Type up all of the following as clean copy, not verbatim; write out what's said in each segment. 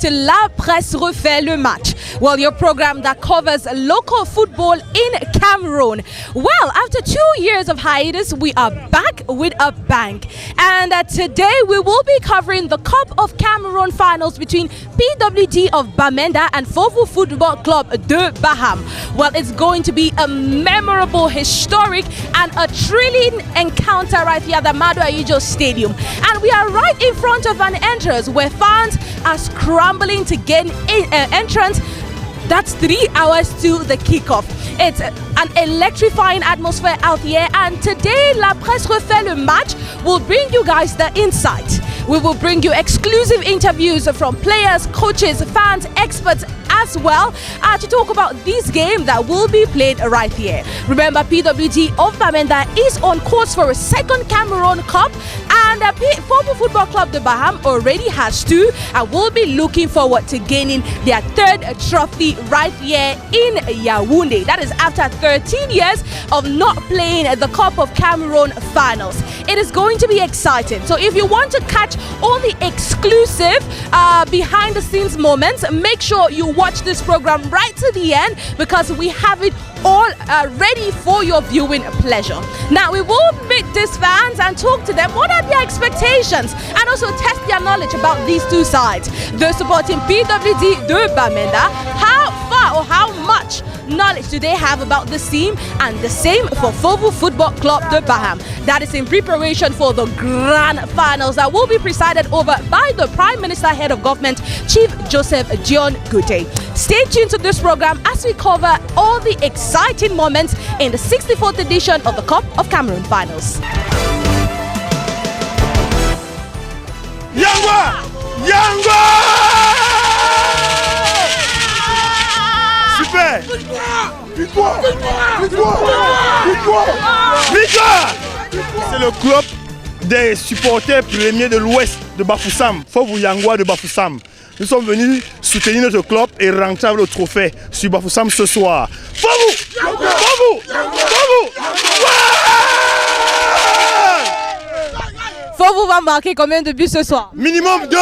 to La Presse Refait Le Match. Well, your program that covers local football in Cameroon. Well, after 2 years of hiatus, we are back with a bang. And today we will be covering the Cup of Cameroon finals between PWD of Bamenda and Fovu Football Club de Baham. Well, it's going to be a memorable, historic and a thrilling encounter right here at the Mado Ayijo Stadium. And we are right in front of an entrance where fans are scrambling to gain entrance. That's 3 hours to the kickoff. It's an electrifying atmosphere out here, and today La Presse Refait Le Match will bring you guys the insight. We will bring you exclusive interviews from players, coaches, fans, experts as well to talk about this game that will be played right here. Remember, PWD of Bamenda is on course for a second Cameroon Cup, and Fovu Football Club de Baham already has 2 and will be looking forward to gaining their 3rd trophy right here in Yaoundé. That is after 13 years of not playing the Cup of Cameroon finals. It is going to be exciting. So if you want to catch all the exclusive behind the scenes moments, make sure you watch this program right to the end, because we have it all ready for your viewing pleasure. Now we will meet these fans and talk to them. What are their expectations, and also test their knowledge about these 2 sides. They're supporting PWD de Bamenda. How far or how much knowledge do they have about this team? And the same for Fovu Football Club de Baham. That is in preparation for the grand finals that will be presided over by the Prime Minister, Head of Government, Chief Joseph John Gute. Stay tuned to this program as we cover all the exciting moments in the 64th edition of the Cup of Cameroon finals. Yangwa! Yangwa! Super! Victoire! Victoire! Victoire! Victoire! C'est le club des supporters premiers de l'Ouest de Bafoussam, Fovu Yangwa de Bafoussam. Nous sommes venus soutenir notre club et rentrer avec le trophée sur Bafoussam ce soir. Fovu! Fovu! Fovu! Fovu va marquer combien de buts ce soir? Minimum 2.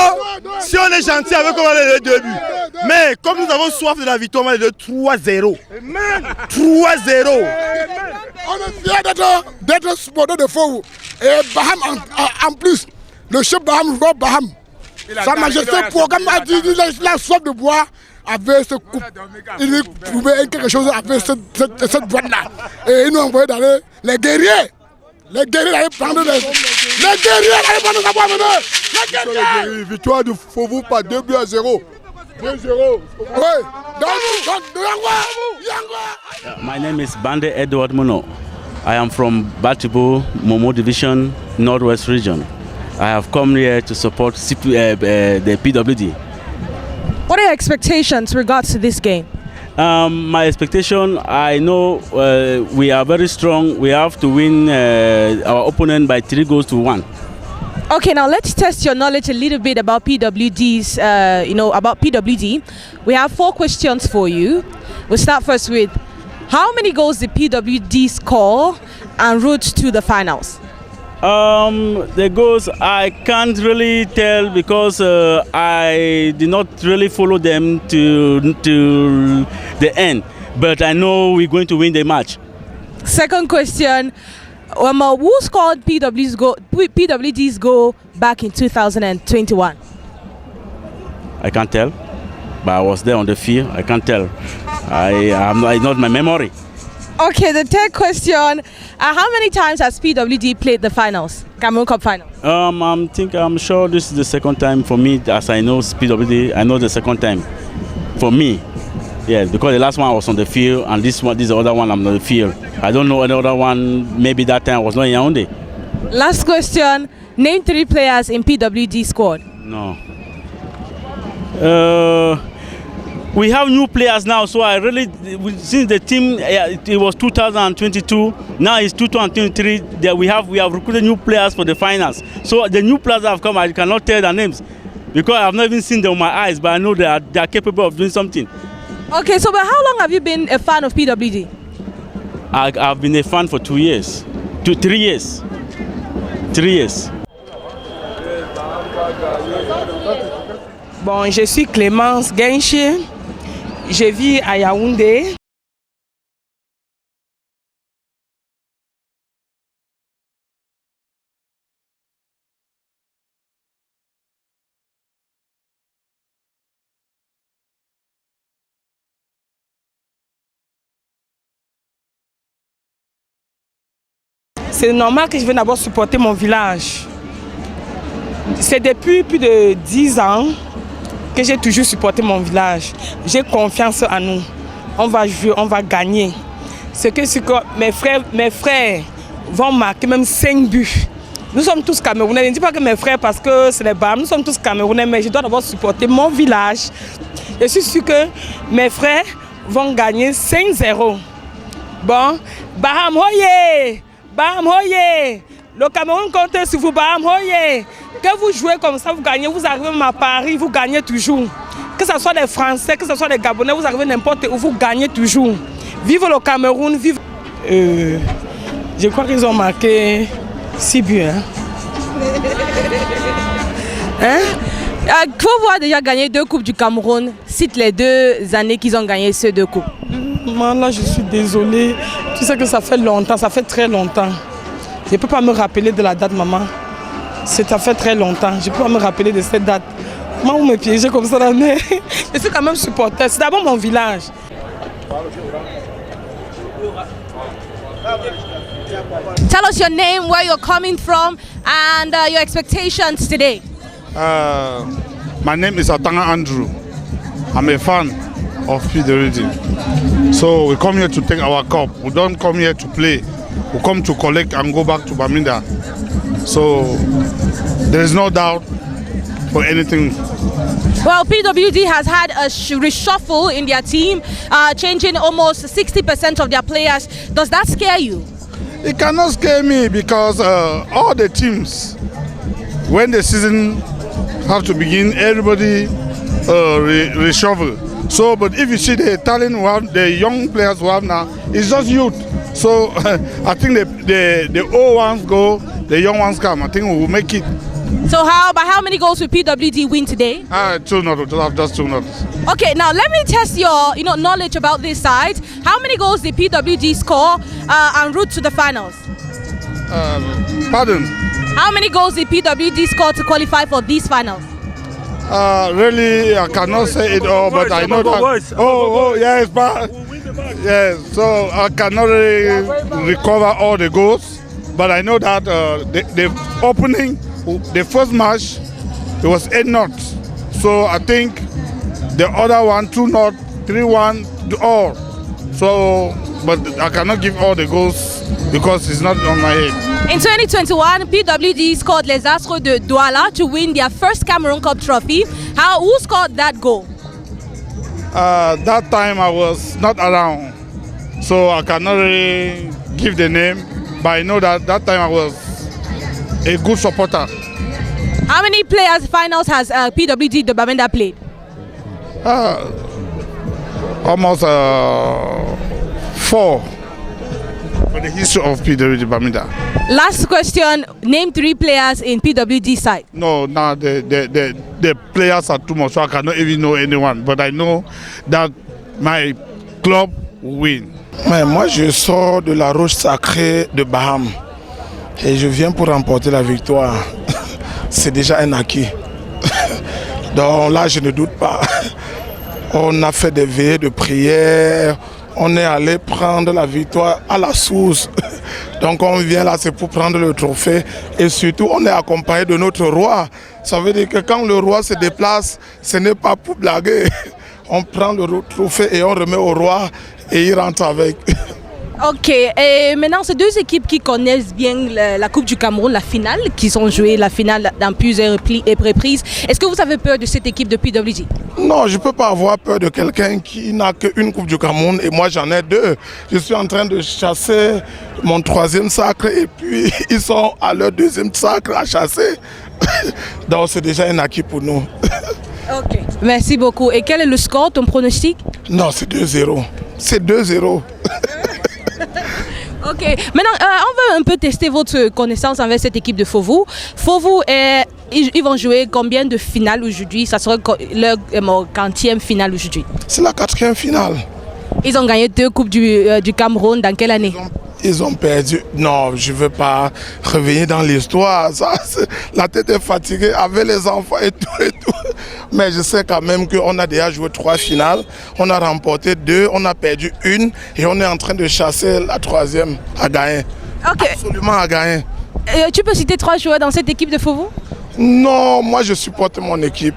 Si on est gentil avec, on va aller 2 buts. Mais comme nous avons soif de la victoire, on va aller 3-0. 3-0. On est fiers d'être supporter de Fovu. Et Baham en plus, le chef Baham, Baham. Sa Majesté programme a dit la soif de bois avec ce coupe. Il lui trouvait quelque chose avec cette boîte-là. Et il nous a envoyé d'aller les guerriers. Les guerriers allaient prendre les guerriers allaient prendre sa boîte. Les guerriers. Victoire de Fovu par 2 buts à 0. 2-0. Oui. Donc, Yangwa. My name is Bande Edward Mono. I am from Batibo, Momo Division, Northwest Region. I have come here to support the PWD. What are your expectations regards to this game? My expectation, I know we are very strong. We have to win our opponent by 3-1. Okay, now let's test your knowledge a little bit about PWD's, about PWD. We have 4 questions for you. We'll start first with, how many goals did PWD score en route to the finals? The goals I can't really tell because I did not really follow them to the end. But I know we're going to win the match. Second question, who scored PWD's goal back in 2021? I can't tell, but I was there on the field. I can't tell. I not my memory. Okay, the third question, how many times has PWD played the finals, Cameroon Cup finals? I'm sure this is the second time for me, as I know PWD. I know the second time for me. Yes, because the last one I was on the field, and this is the other one I'm on the field. I don't know another one. Maybe that time I was not in Yaoundé. Last question, name 3 players in PWD squad. No. We have new players now, so I really, since the team it was 2022, now it's 2023. That we have recruited new players for the finals. So the new players that have come, I cannot tell their names because I've not even seen them with my eyes, but I know they are capable of doing something. Okay, so but how long have you been a fan of PWD? I've been a fan for 2 years, 3 years. 3 years. Bon, je suis Clémence Genchi, je vis à Yaoundé. C'est normal que je vienne d'abord supporter mon village. C'est depuis plus de 10 ans que j'ai toujours supporté mon village. J'ai confiance en nous. On va jouer, on va gagner. C'est que mes frères vont marquer même 5 buts. Nous sommes tous Camerounais. Je ne dis pas que mes frères parce que c'est les Baham. Nous sommes tous Camerounais, mais je dois d'abord supporter mon village. Je suis sûr que mes frères vont gagner 5-0. Bon, Baham Hoye! Baham Hoye! Le Cameroun compte sur vous, Baham Hoye! Que vous jouez comme ça, vous gagnez, vous arrivez même à Paris, vous gagnez toujours. Que ce soit les Français, que ce soit les Gabonais, vous arrivez n'importe où, vous gagnez toujours. Vive le Cameroun, vive... je crois qu'ils ont marqué 6 buts. Faut a déjà gagné 2 coupes du Cameroun. Cite les 2 années qu'ils ont gagné ces 2 coupes. Là, je suis désolée. Tu sais que ça fait longtemps, ça fait très longtemps. Je ne peux pas me rappeler de la date, maman. Ça fait très longtemps. Je ne peux pas me rappeler de cette date. Comment vous me piégez comme ça là, mais je suis quand même supporter. C'est d'abord mon village. Tell us your name, where you're coming from, and your expectations today. My name is Atanga Andrew. I'm a fan of PWD. So we come here to take our cup. We don't come here to play. We come to collect and go back to Bamenda. So there is no doubt for anything. Well, PWD has had a reshuffle in their team, changing almost 60% of their players. Does that scare you? It cannot scare me because all the teams, when the season have to begin, everybody reshuffle. So, but if you see the talent we have, the young players we have now, it's just youth. So I think the old ones go, the young ones come. I think we will make it. So by how many goals will PWD win today? 2-0, just 2-0. Okay, now let me test your knowledge about this side. How many goals did PWD score en route to the finals? Pardon? How many goals did PWD score to qualify for these finals? Really, I cannot say it all, but I know that. Yes, so I cannot really recover all the goals, but I know that the opening, the first match, it was 8-0. So I think the other one 2-0, 3-1, all. So, but I cannot give all the goals because it's not on my head. In 2021, PWD scored Les Astres de Douala to win their first Cameroon Cup trophy. Who scored that goal? That time I was not around, so I cannot really give the name, but I know that that time I was a good supporter. How many players finals has PWD de Bamenda played? Almost 4 for the history of PWD Bamenda. Last question, name 3 players in PWD side. No, the players are too much, so I cannot even know anyone. But I know that my club will win. Mais moi, je sors de la roche sacrée de Baham et je viens pour remporter la victoire. C'est déjà un acquis. Donc là, je ne doute pas. On a fait des veillées de prière. On est allé prendre la victoire à la source. Donc on vient là, c'est pour prendre le trophée. Et surtout, on est accompagné de notre roi. Ça veut dire que quand le roi se déplace, ce n'est pas pour blaguer. On prend le trophée et on remet au roi et il rentre avec. Ok, et maintenant ces 2 équipes qui connaissent bien la Coupe du Cameroun, la finale, qui ont joué la finale dans plusieurs reprises. Est-ce que vous avez peur de cette équipe de PWD? Non, je ne peux pas avoir peur de quelqu'un qui n'a qu'une Coupe du Cameroun et moi j'en ai 2. Je suis en train de chasser mon 3e sacre et puis ils sont à leur 2e sacre à chasser. Donc c'est déjà un acquis pour nous. Ok, merci beaucoup. Et quel est le score, ton pronostic? Non, c'est 2-0. C'est 2-0. Ok, maintenant on veut un peu tester votre connaissance avec cette équipe de Fovu. Fovu est ils vont jouer combien de finales aujourd'hui? Ça sera leur 40e finale aujourd'hui. C'est la 4e finale. Ils ont gagné 2 coupes du Cameroun dans quelle année? Ils ont perdu. Non, je ne veux pas revenir dans l'histoire. La tête est fatiguée avec les enfants et tout. Mais je sais quand même qu'on a déjà joué 3 finales. On a remporté 2, on a perdu 1 et on est en train de chasser la 3e à gagner. Okay. Absolument à gagner. Tu peux citer 3 joueurs dans cette équipe de Fovu? Non, moi je supporte mon équipe.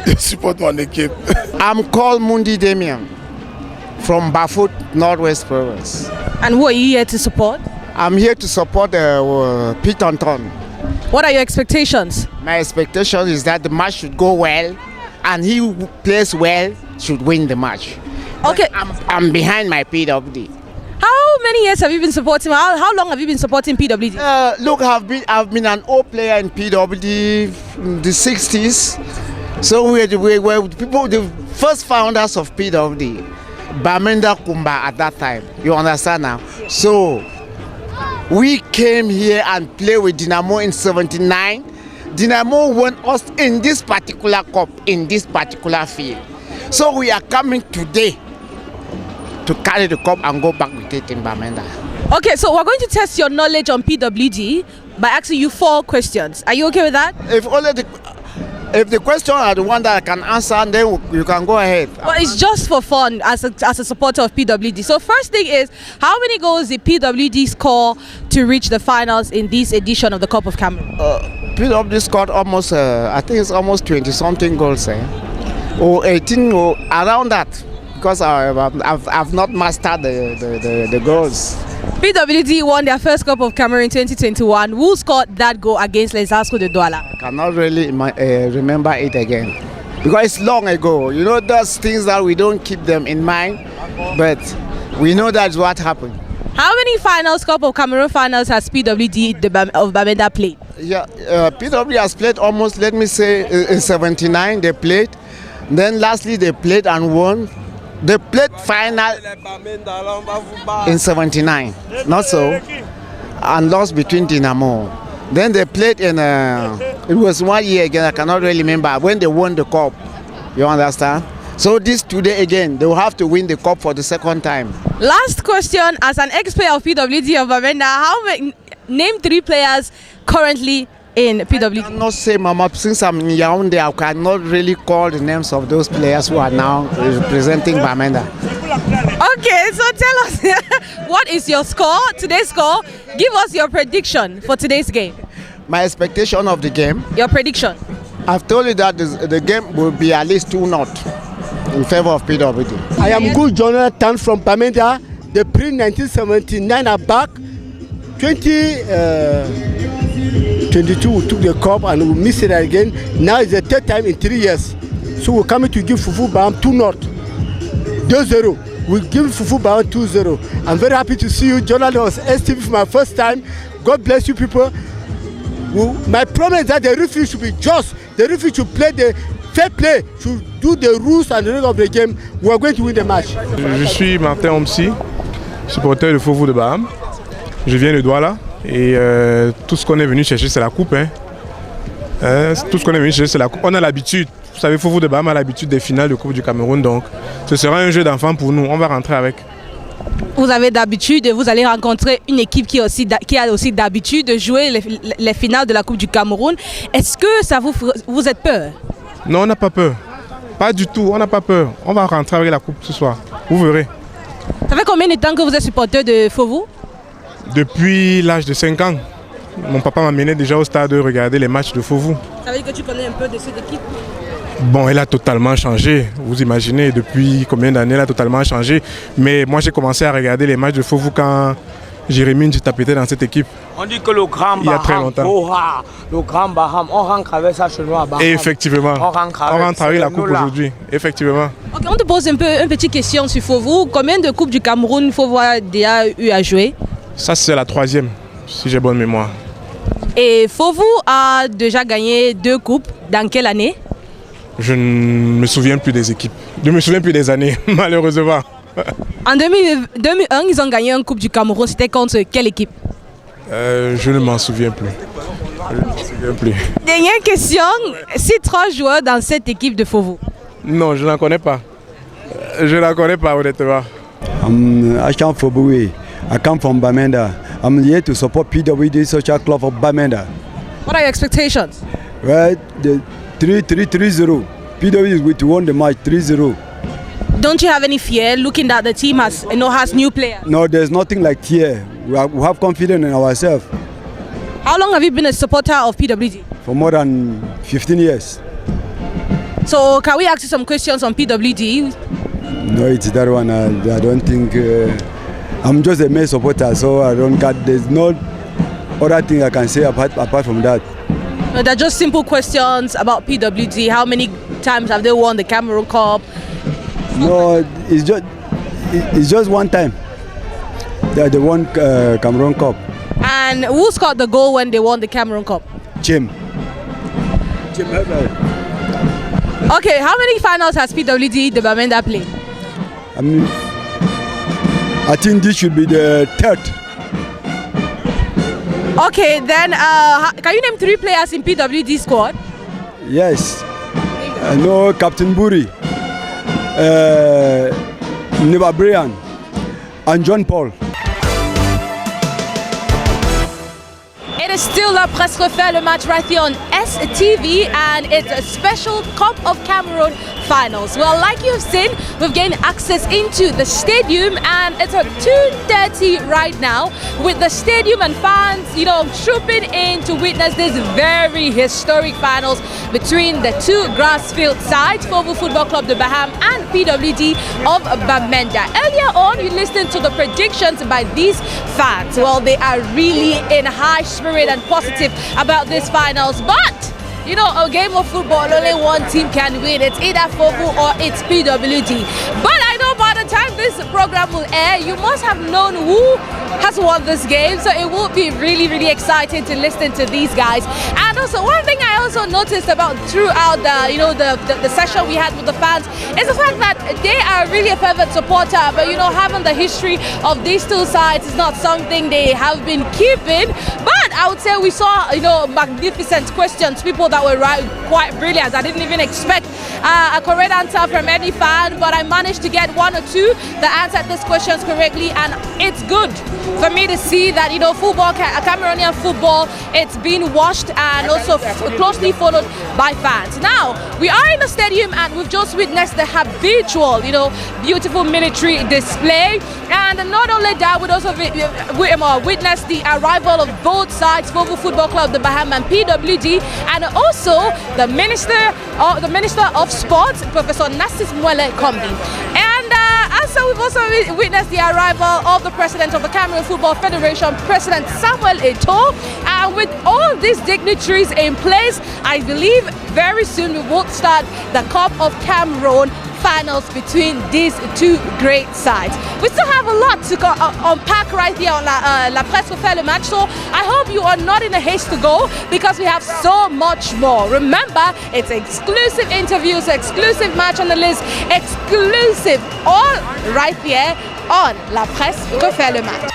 Je supporte mon équipe. I'm called Mundi Damien from Bafut, Northwest Province. And who are you here to support? I'm here to support Pete Anton. What are your expectations? My expectation is that the match should go well, and he who plays well should win the match. Okay. I'm behind my PWD. How many years have you been supporting? How long have you been supporting PWD? Look, I've been an old player in PWD in the 60s. So we were people, the first founders of PWD, Bamenda Kumba at that time. You understand now? So we came here and played with Dynamo in '79. Dynamo won us in this particular cup, in this particular field. So we are coming today to carry the cup and go back with it in Bamenda. Okay, so we're going to test your knowledge on PWD by asking you 4 questions. Are you okay with that? If the question are the one that I can answer, then you can go ahead. But it's just for fun as a supporter of PWD. So first thing is, how many goals did PWD score to reach the finals in this edition of the Cup of Cameroon? PWD scored almost, I think it's almost 20-something goals, or 18, or around that, because I've not mastered the goals. PWD won their first Cup of Cameroon in 2021. Who scored that goal against Les Ascos de Douala? I cannot really remember it again, because it's long ago. You know, those things that we don't keep them in mind, but we know that's what happened. How many finals, Cup of Cameroon finals, has PWD of Bamenda played? Yeah, PWD has played almost, let me say, in '79 they played. Then lastly they played and won. They played final in '79, not so, and lost between Dynamo. Then they played in, it was 1 year again, I cannot really remember, when they won the cup, you understand? So this today again, they will have to win the cup for the 2nd time. Last question, as an ex-player of PWD of Bamenda, name 3 players currently in PWD. I cannot say, Mama, since I'm in Yaoundé, I cannot really call the names of those players who are now representing Bamenda. Okay, so tell us, what is your score, today's score? Give us your prediction for today's game. My expectation of the game? Your prediction? I've told you that the game will be at least 2-0 in favor of PWD. I am good Jonathan from Bamenda. The pre-1979 are back. 2022 we took the cup and we missed it again. Now it's the 3rd time in 3 years. So we're coming to give Fufu Bam 2-0. 2-0. We give Fufu Bam 2-0. I'm very happy to see you. Jonathan was STV for my first time. God bless you people. My problem is that the referee should be just. The referee should play the fair play, should do the rules and the rules of the game. We are going to win the match. Je suis Martin Omsi, supporter de Fovu de Baham. Je viens de Douala et tout ce qu'on est venu chercher c'est la coupe. Tout ce qu'on est venu chercher c'est la coupe. On a l'habitude, vous savez, Fovu de Baham a l'habitude des finales de Coupe du Cameroun, donc ce sera un jeu d'enfant pour nous, on va rentrer avec. Vous avez d'habitude, vous allez rencontrer une équipe qui a aussi d'habitude de jouer les finales de la Coupe du Cameroun. Est-ce que ça vous êtes peur? Non, on n'a pas peur. Pas du tout, on n'a pas peur. On va rentrer avec la coupe ce soir, vous verrez. Ça fait combien de temps que vous êtes supporter de Fovu? Depuis l'âge de 5 ans. Mon papa m'a mené déjà au stade de regarder les matchs de Fovu. Ça veut dire que tu connais un peu de cette équipe? Bon, elle a totalement changé. Vous imaginez depuis combien d'années elle a totalement changé. Mais moi j'ai commencé à regarder les matchs de Fovu quand Jérémy Ndjita tapé dans cette équipe. On dit que le grand Baham, il y a très longtemps. Le grand Baham, on rentre avec ça chez nous à Baham. Effectivement. On rentre avec la coupe aujourd'hui. Effectivement. Okay, on te pose une petite question sur Fovu. Combien de coupes du Cameroun Fovu a déjà eu à jouer? Ça c'est la 3e, si j'ai bonne mémoire. Et Fovu a déjà gagné 2 coupes. Dans quelle année? Je ne me souviens plus des équipes. Je ne me souviens plus des années, malheureusement. En 2001, ils ont gagné une coupe du Cameroun. C'était contre quelle équipe? Je ne m'en souviens plus. Je ne me souviens plus. Dernière question, c'est 3 joueurs dans cette équipe de Fovu. Non, je n'en connais pas. Je ne la connais pas honnêtement. I come from Boué. I come from Bamenda. I'm here to support PWD Social Club of Bamenda. What are your expectations? Well, the 3-0. PWD is going to win the match 3-0. Don't you have any fear looking that the team has new players? No, there's nothing like fear. We have confidence in ourselves. How long have you been a supporter of PWD? For more than 15 years. So can we ask you some questions on PWD? No, it's that one. I don't think. I'm just a main supporter, so I don't got. There's no other thing I can say apart from that. No, they're just simple questions about PWD. How many times have they won the Cameroon Cup? No, it's just one time. They won Cameroon Cup. And who scored the goal when they won the Cameroon Cup? Jim. Okay, how many finals has PWD the Bamenda played? I think this should be the 3rd. Okay, then can you name 3 players in PWD squad? Yes. I know Captain Buri, Neba Brian, and John Paul. It is still a Presse Refait le Match right here on STV, and it's a special Cup of Cameroon finals. Well, like you've seen, we've gained access into the stadium, and it's at 2:30 right now, with the stadium and fans, trooping in to witness this very historic finals between the 2 grassfield sides, Fovu Football Club de Baham and PWD of Bamenda. Earlier on, you listened to the predictions by these fans. Well, they are really in high spirit and positive about these finals, but a game of football, only one team can win. It's either Fovu or it's PWD. But I know by the time this program will air, you must have known who has won this game, so it will be really, really exciting to listen to these guys. And also, one thing I also noticed about throughout the session we had with the fans is the fact that they are really a fervent supporter, but having the history of these 2 sides is not something they have been keeping. But I would say we saw magnificent questions, people that were quite brilliant. I didn't even expect a correct answer from any fan, but I managed to get 1 or 2 that answered these questions correctly, and it's good for me to see that football, Cameroonian football, it's being watched and also closely followed by fans. Now we are in the stadium and we've just witnessed the habitual beautiful military display, and not only that, we also witnessed the arrival of both sides, Fovu Football Club, the Baham and PWD, and also the Minister of Sports, Professor Nassis Mwele Kombi. And also we've also witnessed the arrival of the President of the Cameroon Football Federation, President Samuel Eto'o. And with all these dignitaries in place, I believe very soon we will start the Cup of Cameroon finals between these 2 great sides. We still have a lot to unpack right here on La Presse Refait le Match, so I hope you are not in a haste to go, because we have so much more. Remember, it's exclusive interviews, exclusive match analysis, exclusive, all right here on La Presse Refait le Match.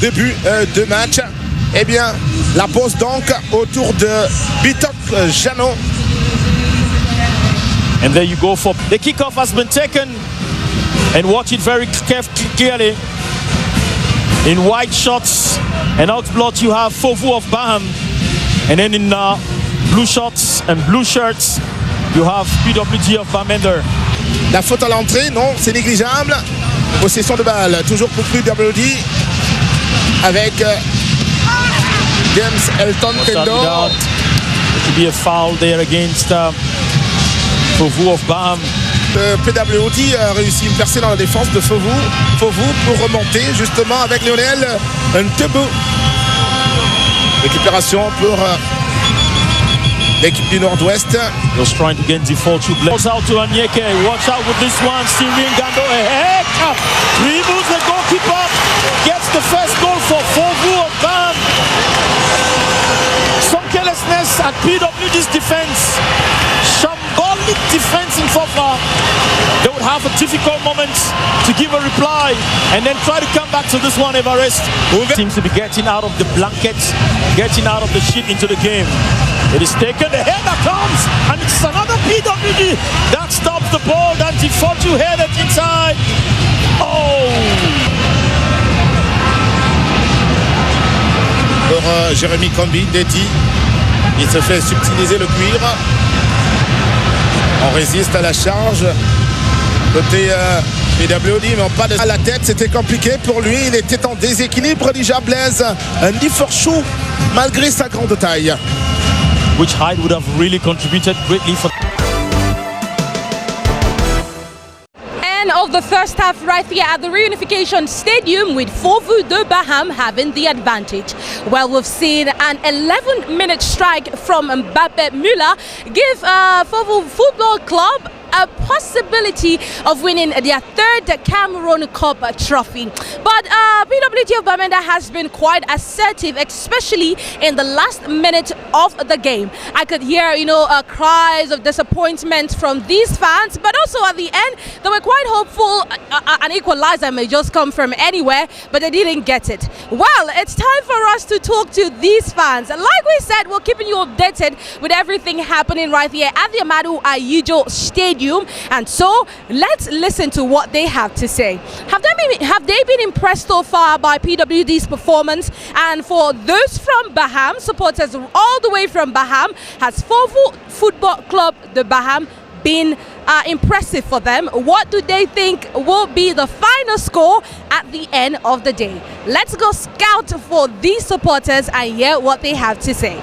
début de match. Eh bien, la pause donc autour de Bitok Jano. And there you go for the kickoff has been taken, and watch it very clearly. In white shorts and outblot you have Fovu of Baham, and then in blue shorts and blue shirts you have PWD of Bamender. La faute à l'entrée, non, c'est négligeable. Possession de balle, toujours pour PWD avec James Elton Kendo. To be a foul there against Fovu of Baham. PWD a réussi une percée dans la défense de Fovu pour remonter justement avec Lionel Ntebo. Récupération pour l'équipe du Nord-Ouest. Was trying to get the 4-2 blocks out to Anyeke. Watch out with this one. Steven Gando ahead. Dribbles the goalkeeper. Gets the first goal for Fovu of Baham. Some carelessness at PWD's defense. Shambolic defense in Fofa. They would have a difficult moment to give a reply and then try to come back to this one. Everest seems to be getting out of the blankets, getting out of the shit into the game. It is taken, the header comes, and it's another PWD that stops the ball. That Defortu headed inside. Oh! Pour Jérémy Combi, Déti, il se fait subtiliser le cuir. On résiste à la charge. Côté PWD, mais pas à la tête, c'était compliqué pour lui. Il était en déséquilibre déjà, Blaise. Andy Forchou, malgré sa grande taille. Which height would have really contributed greatly for. Of the first half right here at the Reunification Stadium, with Fovu de Baham having the advantage. Well, we've seen an 11-minute strike from Mbappe Müller give Fovu Football Club a possibility of winning their third Cameroun Cup trophy. But PWD of Bamenda has been quite assertive, especially in the last minute of the game. I could hear, cries of disappointment from these fans, but also at the end, they were quite hopeful an equalizer may just come from anywhere, but they didn't get it. Well, it's time for us to talk to these fans. Like we said, we're keeping you updated with everything happening right here at the Amadou Ayijo Stadium. And so let's listen to what they have to say. Have they been impressed so far by PWD's performance? And for those from Baham, supporters all the way from Baham, has Fovu Football Club de Baham been impressive for them? What do they think will be the final score at the end of the day? Let's go scout for these supporters and hear what they have to say.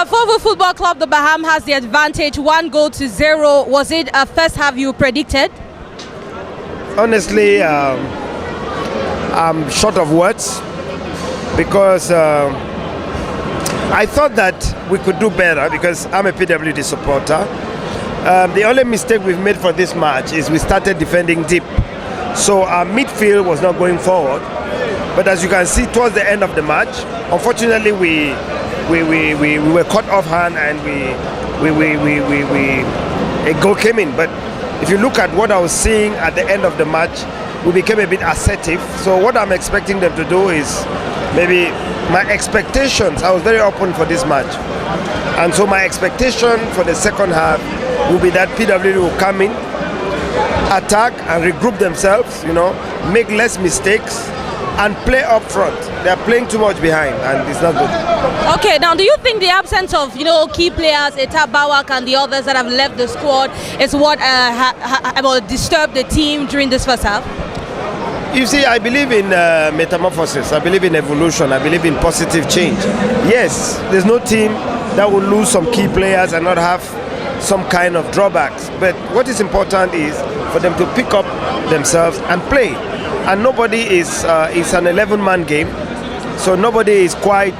Fovu Football Club de Baham has the advantage, 1-0. Was it a first half you predicted? Honestly, I'm short of words because I thought that we could do better because I'm a PWD supporter. The only mistake we've made for this match is we started defending deep. So our midfield was not going forward. But as you can see, towards the end of the match, unfortunately we were caught off hand and a goal came in. But if you look at what I was seeing at the end of the match, we became a bit assertive. So what I'm expecting them to do is maybe my expectations, I was very open for this match. And so my expectation for the second half will be that PWD will come in, attack and regroup themselves, make less mistakes and play up front. They're playing too much behind and it's not good. Okay, now do you think the absence of key players, Eta Bawak and the others that have left the squad is what disturbed the team during this first half? You see, I believe in metamorphosis, I believe in evolution, I believe in positive change. Yes, there's no team that will lose some key players and not have some kind of drawbacks. But what is important is for them to pick up themselves and play. And nobody is it's an 11-man game, so nobody is quite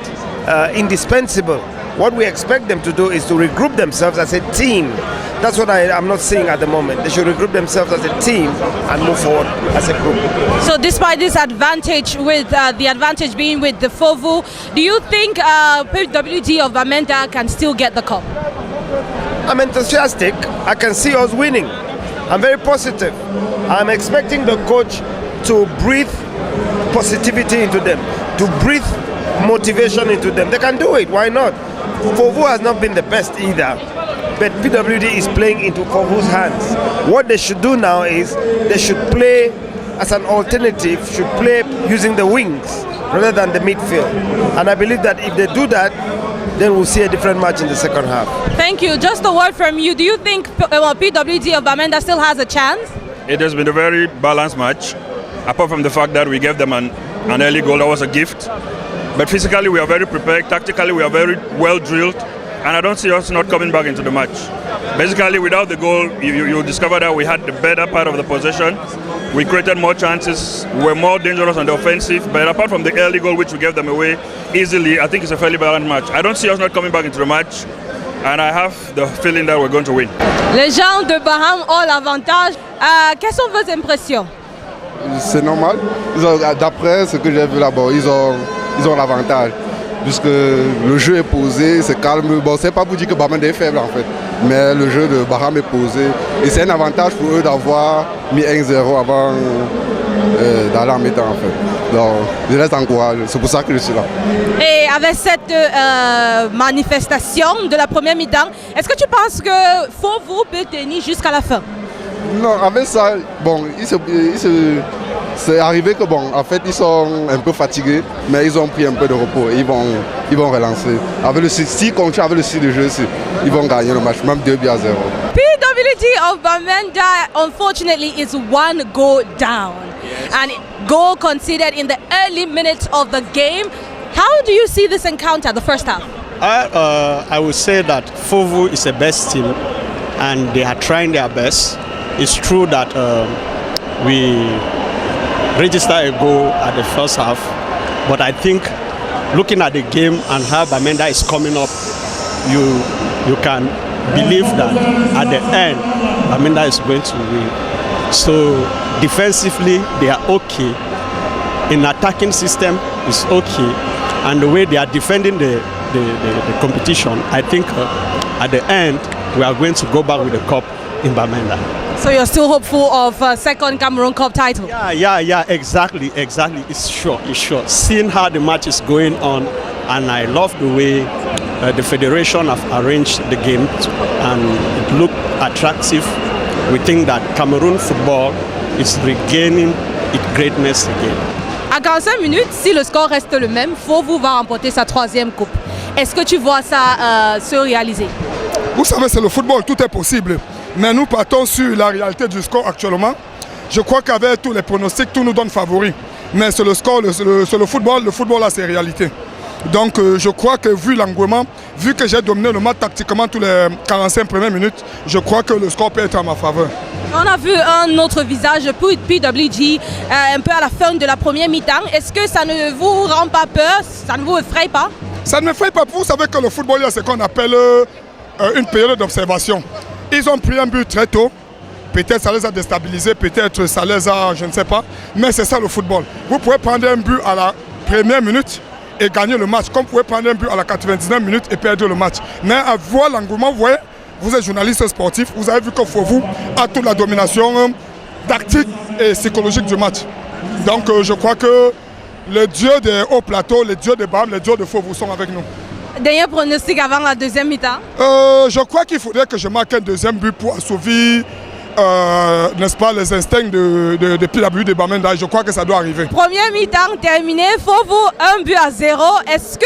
indispensable. What we expect them to do is to regroup themselves as a team. That's what I'm not seeing at the moment. They should regroup themselves as a team and move forward as a group. So despite this advantage, with the advantage being with the Fovu, do you think PWD of Bamenda can still get the cup? I'm enthusiastic. I can see us winning. I'm very positive. I'm expecting the coach to breathe positivity into them, to breathe motivation into them. They can do it, why not? Fovu has not been the best either, but PWD is playing into Fovu's hands. What they should do now is they should play as an alternative, should play using the wings rather than the midfield. And I believe that if they do that, then we'll see a different match in the second half. Thank you. Just a word from you. Do you think PWD of Bamenda still has a chance? It has been a very balanced match, apart from the fact that we gave them an early goal. That was a gift. But physically we are very prepared, tactically we are very well drilled, and I don't see us not coming back into the match. Basically without the goal, you discover that we had the better part of the possession. We created more chances, we were more dangerous on the offensive, but apart from the early goal which we gave them away easily, I think it's a fairly balanced match. I don't see us not coming back into the match, and I have the feeling that we're going to win. Les gens de Baham ont l'avantage. Quelles sont vos impressions? C'est normal. D'après ce que j'ai vu là-bas, ils ont l'avantage. Puisque le jeu est posé, c'est calme. Bon, c'est pas pour dire que Bamenda est faible en fait, mais le jeu de Baham est posé. Et c'est un avantage pour eux d'avoir mis 1-0 avant d'aller en mi-temps en fait. Donc, je les encourage, c'est pour ça que je suis là. Et avec cette manifestation de la première mi-temps, est-ce que tu penses que Fovu peut tenir jusqu'à la fin? Non, avec ça, bon, c'est arrivé que bon, en fait, ils sont un peu fatigués, mais ils ont pris un peu de repos et ils vont relancer. Avec s'ils continuent avec le style de jeu, ils vont gagner le match, même 2-0. PWD of Bamenda, unfortunately, is one goal down. And goal conceded in the early minutes of the game. How do you see this encounter, the first half? I would say that Fovu is the best team and they are trying their best. It's true that we registered a goal at the first half, but I think looking at the game and how Bamenda is coming up, you can believe that at the end Bamenda is going to win. So defensively they are okay, in attacking system is okay, and the way they are defending the competition, I think at the end we are going to go back with the cup in Bamenda. So you're still hopeful of a second Cameroon Cup title? Yeah, exactly. It's sure. Seeing how the match is going on, and I love the way the federation have arranged the game, and it looked attractive. We think that Cameroon football is regaining its greatness again. À 45 minutes, si le score reste le même, Fovu va remporter sa 3e coupe. Est-ce que tu vois ça se réaliser? Vous savez, c'est le football, tout est possible. Mais nous partons sur la réalité du score actuellement. Je crois qu'avec tous les pronostics, tout nous donne favori. Mais c'est le score, c'est le football a ses réalités. Donc je crois que vu l'engouement, vu que j'ai dominé le match tactiquement tous les 45 premières minutes, je crois que le score peut être à ma faveur. On a vu un autre visage pour PWG un peu à la fin de la première mi-temps. Est-ce que ça ne vous rend pas peur? Ça ne vous effraie pas? Ça ne me effraie pas. Vous savez que le football, il y a ce qu'on appelle une période d'observation. Ils ont pris un but très tôt, peut-être ça les a déstabilisés, peut-être ça les a, je ne sais pas, mais c'est ça le football. Vous pouvez prendre un but à la première minute et gagner le match, comme vous pouvez prendre un but à la 99 minutes et perdre le match. Mais à voir l'engouement, vous voyez, vous êtes journaliste sportif, vous avez vu que Fovu a toute la domination tactique et psychologique du match. Donc je crois que les dieux des hauts plateaux, les dieux des BAM, les dieux de Fovu sont avec nous. Dernier pronostic avant la deuxième mi-temps? Je crois qu'il faudrait que je marque un deuxième but pour assouvir, n'est-ce pas, les instincts de PWD de Bamenda. Je crois que ça doit arriver. Première mi-temps terminée, Fovu 1-0. Est-ce que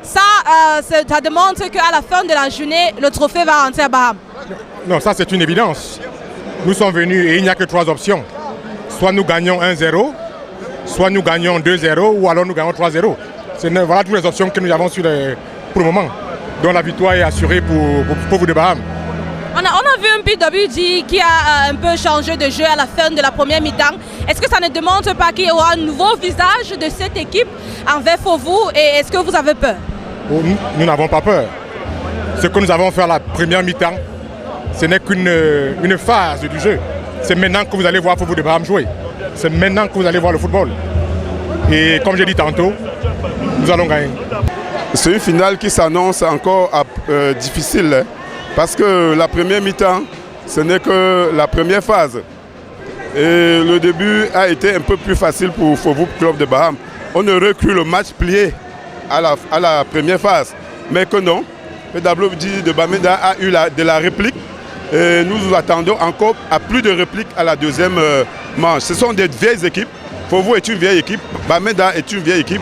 ça démontre qu'à la fin de la journée, le trophée va rentrer à Baham? Non, ça c'est une évidence. Nous sommes venus et il n'y a que 3 options. Soit nous gagnons 1-0, soit nous gagnons 2-0 ou alors nous gagnons 3-0. Voilà toutes les options que nous avons pour le moment. Donc la victoire est assurée pour vous de Baham. On a vu un PWG qui a un peu changé de jeu à la fin de la première mi-temps. Est-ce que ça ne démontre pas qu'il y aura un nouveau visage de cette équipe envers Fovu et est-ce que vous avez peur? Nous n'avons pas peur. Ce que nous avons fait à la première mi-temps, ce n'est qu'une phase du jeu. C'est maintenant que vous allez voir Fovu de Baham jouer. C'est maintenant que vous allez voir le football. Et comme j'ai dit tantôt, nous allons gagner. C'est une finale qui s'annonce encore difficile, hein, parce que la première mi-temps, ce n'est que la première phase. Et le début a été un peu plus facile pour Fauveau Club de Baham. On aurait cru le match plié à la première phase. Mais que non, le PWD de Bamenda a eu de la réplique. Et nous attendons encore à plus de répliques à la deuxième manche. Ce sont des vieilles équipes. Fauveau est une vieille équipe. Bamenda est une vieille équipe.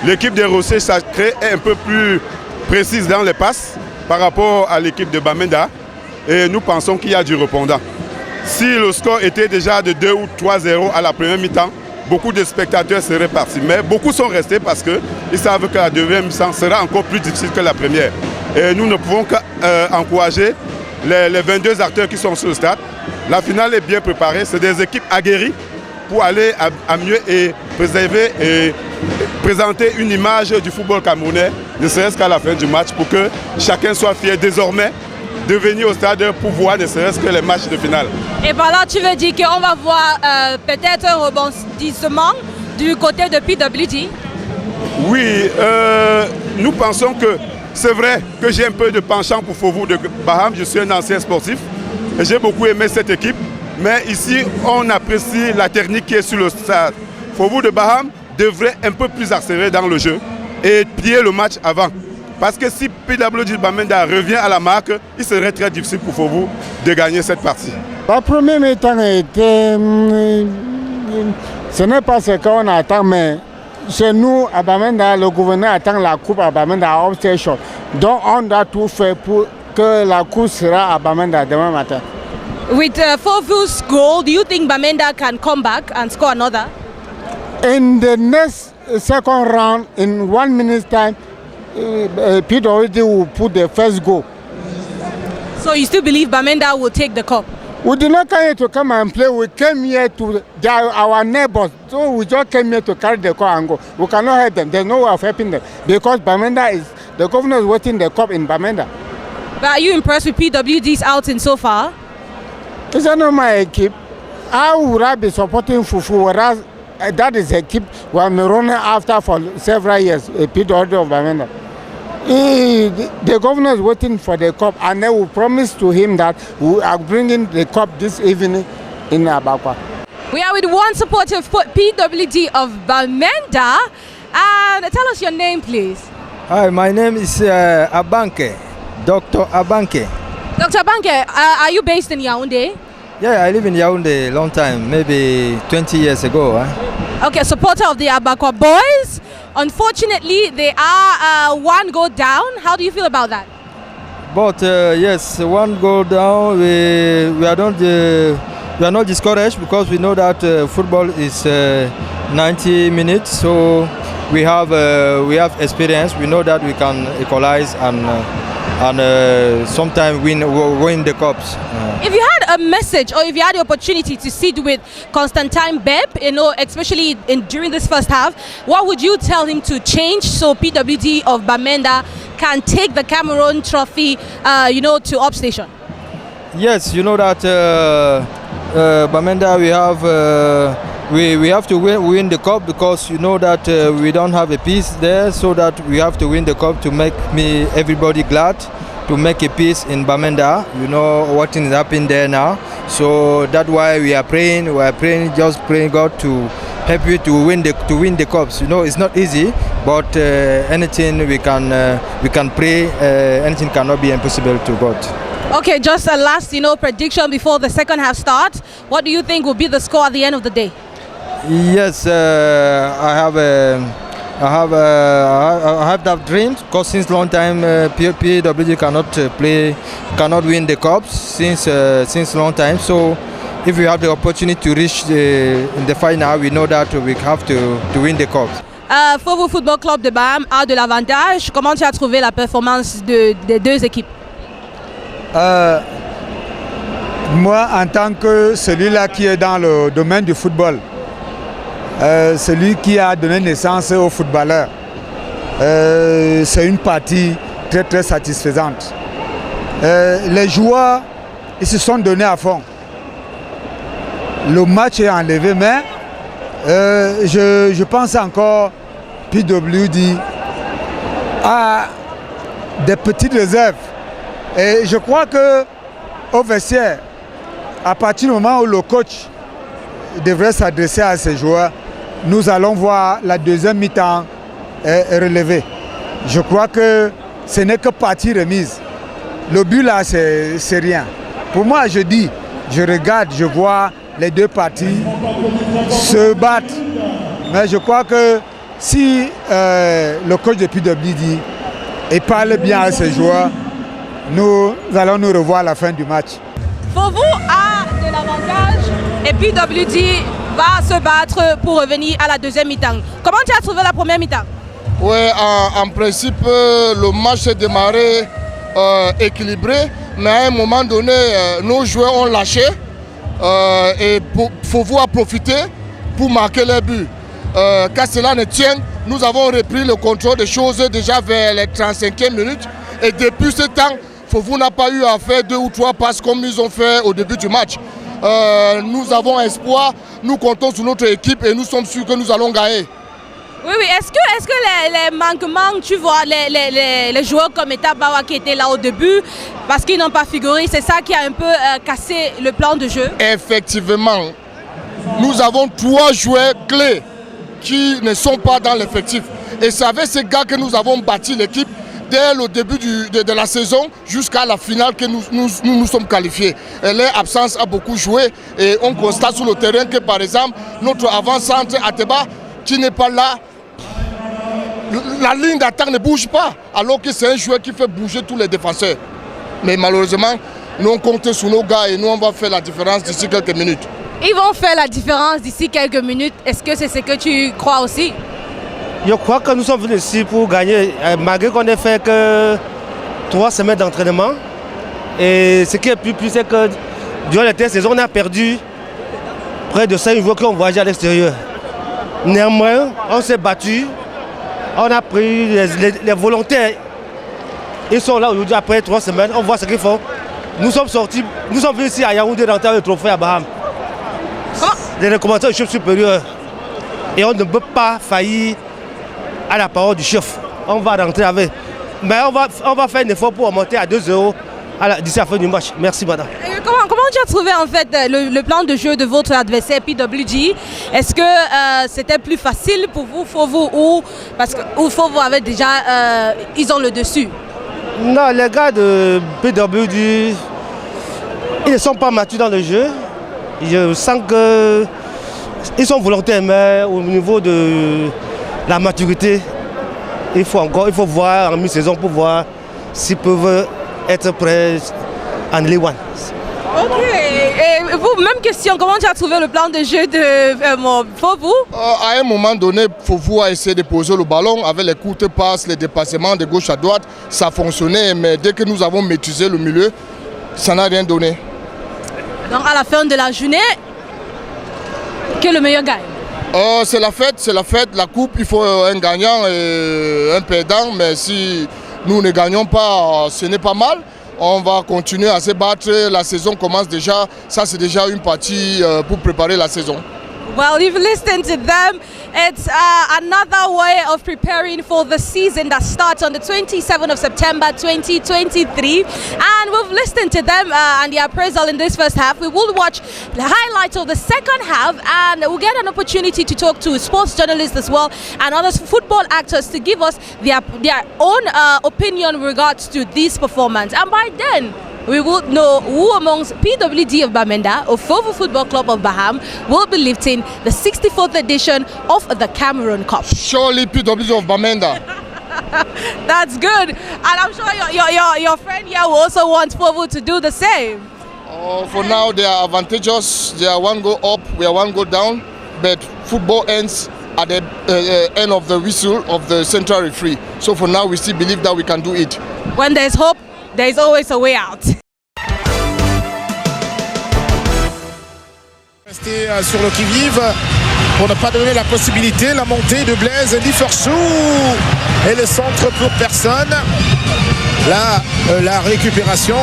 L'équipe des Rossés Sacré est un peu plus précise dans les passes par rapport à l'équipe de Bamenda. Et nous pensons qu'il y a du répondant. Si le score était déjà de 2 ou 3-0 à la première mi-temps, beaucoup de spectateurs seraient partis. Mais beaucoup sont restés parce qu'ils savent que la deuxième mi-temps sera encore plus difficile que la première. Et nous ne pouvons qu'encourager les 22 acteurs qui sont sur le stade. La finale est bien préparée. C'est des équipes aguerries pour aller à mieux et préserver et présenter une image du football camerounais, ne serait-ce qu'à la fin du match, pour que chacun soit fier désormais de venir au stade pour voir ne serait-ce que les matchs de finale. Et par là, tu veux dire qu'on va voir peut-être un rebondissement du côté de PWD? Oui, nous pensons que c'est vrai que j'ai un peu de penchant pour Fauveau de Baham. Je suis un ancien sportif et j'ai beaucoup aimé cette équipe. Mais ici, on apprécie la technique qui est sur le stade. Fauveau de Baham devrait un peu plus accélérer dans le jeu et plier le match avant. Parce que si PWD Bamenda revient à la marque, il serait très difficile pour Fauveau de gagner cette partie. La première mi-temps était... Ce n'est pas ce qu'on attend, mais chez nous, à Bamenda, le gouverneur attend la coupe à Bamenda à Obstation. Donc on doit tout faire pour que la coupe sera à Bamenda demain matin. With Fauvo's goal, do you think Bamenda can come back and score another? In the next second round, in 1 minute's time, PWD will put the first goal. So you still believe Bamenda will take the cup? We did not come here to come and play. We came here to our neighbors. So we just came here to carry the cup and go. We cannot help them. There's no way of helping them because Bamenda is the governor is waiting the cup in Bamenda. But are you impressed with PWD's outing so far? It's a normal equipe. How would I be supporting Fufu? Whereas that is a keep we have been running after for several years, a PWD of Bamenda. The governor is waiting for the cup and they will promise to him that we are bringing the cup this evening in Abakwa. We are with one supporter of PWD of Bamenda. And tell us your name, please. Hi, my name is Abanke, Dr. Abanke. Dr. Abanke, are you based in Yaoundé? Yeah, I live in Yaoundé a long time, maybe 20 years ago. Okay, supporter of the Abakwa boys. Unfortunately, they are one goal down. How do you feel about that? But yes, one goal down. We are not discouraged because we know that football is 90 minutes. So we have experience. We know that we can equalize and sometimes win the cups. If you had a message or if you had the opportunity to sit with Constantine Beb, especially during this first half, what would you tell him to change so PWD of Bamenda can take the Cameroon trophy, to Upstation? Yes, you know that Bamenda we have to win the cup because you know that we don't have a peace there, so that we have to win the cup to make everybody glad, to make a peace in Bamenda. You know what is happening there now, so that's why we are praying. Just praying God to help you to win the cups. You know it's not easy, but anything we can pray. Anything cannot be impossible to God. Okay, just a last prediction before the second half starts. What do you think will be the score at the end of the day? Yes, I have that dream because since long time PWD cannot win the cups since long time. So if we have the opportunity to reach in the final, we know that we have to win the cups. Fauveau Football Club de Baham a de l'avantage. Comment tu as trouvé la performance des deux équipes? Moi, en tant que celui-là qui est dans le domaine du football, celui qui a donné naissance aux footballeurs, c'est une partie très très satisfaisante. Les joueurs, ils se sont donnés à fond. Le match est enlevé, mais je pense encore PWD a des petites réserves. Et je crois qu'au vestiaire, à partir du moment où le coach devrait s'adresser à ces joueurs. Nous allons voir la deuxième mi-temps relevée. Je crois que ce n'est que partie remise. Le but là, c'est rien. Pour moi, je dis, je regarde, je vois les deux parties se battre. Mais je crois que si le coach de PWD parle bien à ses joueurs, nous allons nous revoir à la fin du match. Fovu a de l'avantage et PWD va se battre pour revenir à la deuxième mi-temps. Comment tu as trouvé la première mi-temps? Oui, en principe, le match s'est démarré équilibré, mais à un moment donné, nos joueurs ont lâché et Fovu a profité pour marquer les buts. Car cela ne tient, nous avons repris le contrôle des choses déjà vers les 35e minutes et depuis ce temps, Fovu n'a pas eu à faire 2 ou 3 passes comme ils ont fait au début du match. Nous avons espoir, nous comptons sur notre équipe et nous sommes sûrs que nous allons gagner. Oui, est-ce que les manquements, tu vois, les joueurs comme Etabawa qui étaient là au début, parce qu'ils n'ont pas figuré, c'est ça qui a un peu cassé le plan de jeu? Effectivement, nous avons 3 joueurs clés qui ne sont pas dans l'effectif. Et c'est avec ces gars que nous avons bâti l'équipe dès le début de la saison jusqu'à la finale que nous sommes qualifiés. Et leur absence a beaucoup joué et on constate sur le terrain que par exemple notre avant-centre Ateba qui n'est pas là, la ligne d'attaque ne bouge pas alors que c'est un joueur qui fait bouger tous les défenseurs. Mais malheureusement, nous on compte sur nos gars et nous on va faire la différence d'ici quelques minutes. Ils vont faire la différence d'ici quelques minutes. Est-ce que c'est ce que tu crois aussi? Je crois que nous sommes venus ici pour gagner, malgré qu'on ait fait que 3 semaines d'entraînement. Et ce qui est plus, c'est que durant l'intersaison, on a perdu près de 5 joueurs qui ont voyagé à l'extérieur. Néanmoins, on s'est battu, on a pris les volontaires. Ils sont là aujourd'hui après 3 semaines, on voit ce qu'ils font. Nous sommes sortis, nous sommes venus ici à Yaoundé rentrer le trophée à Baham. Les recommandations du chef supérieur. Et on ne peut pas faillir à la parole du chef. On va rentrer avec. Mais on va faire un effort pour monter à 2-0 d'ici la fin du match. Merci madame. Comment tu as trouvé en fait le plan de jeu de votre adversaire PWD? Est-ce que c'était plus facile pour vous, Fovu, ou parce que Fovu avait déjà, ils ont le dessus? Non, les gars de PWD, ils ne sont pas matures dans le jeu. Je sens qu'ils sont volontaires, mais au niveau de la maturité, il faut voir en mi-saison pour voir s'ils peuvent être prêts en Ligue 1. Ok. Et vous, même question, comment tu as trouvé le plan de jeu de Fovu? À un moment donné, Fovu a essayé de poser le ballon avec les courtes passes, les dépassements de gauche à droite. Ça fonctionnait, mais dès que nous avons maîtrisé le milieu, ça n'a rien donné. Donc à la fin de la journée, que le meilleur gagne? C'est la fête, la coupe, il faut un gagnant et un perdant, mais si nous ne gagnons pas, ce n'est pas mal. On va continuer à se battre, la saison commence déjà, ça c'est déjà une partie pour préparer la saison. Well, you've listened to them. It's another way of preparing for the season that starts on the 27th of September 2023. And we've listened to them and their appraisal in this first half. We will watch the highlights of the second half and we'll get an opportunity to talk to sports journalists as well and other football actors to give us their own opinion in regards to this performance. And by then, we will know who amongst PWD of Bamenda or Fovu Football Club of Baham will be lifting the 64th edition of the Cameroon Cup. Surely PWD of Bamenda. That's good. And I'm sure your friend here will also want Fovu to do the same. For now, they are advantageous. They are 1 goal up, we are 1 goal down. But football ends at the end of the whistle of the central referee. So for now, we still believe that we can do it. When there's hope, there is always a way out. Rester sur le qui-vive pour ne pas donner la possibilité, la montée de Blaise Differchou et le centre pour personne. Là, la récupération,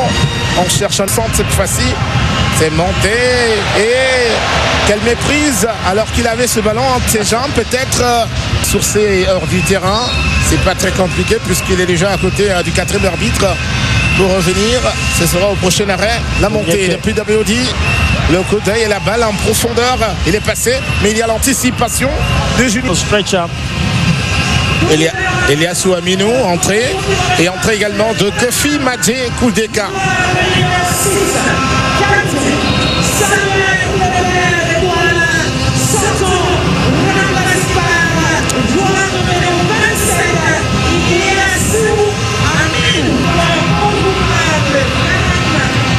on cherche un centre cette fois-ci. C'est monté et quelle méprise alors qu'il avait ce ballon entre ses jambes, peut-être sur ses hors du terrain. C'est pas très compliqué puisqu'il est déjà à côté du 4e arbitre pour revenir. Ce sera au prochain arrêt. La montée de PWD. Le coup d'œil et la balle en profondeur. Il est passé, mais il y a l'anticipation de Julien. Eliassou Aminou, entrée. Et entrée également de Kofi Madje Koudeka.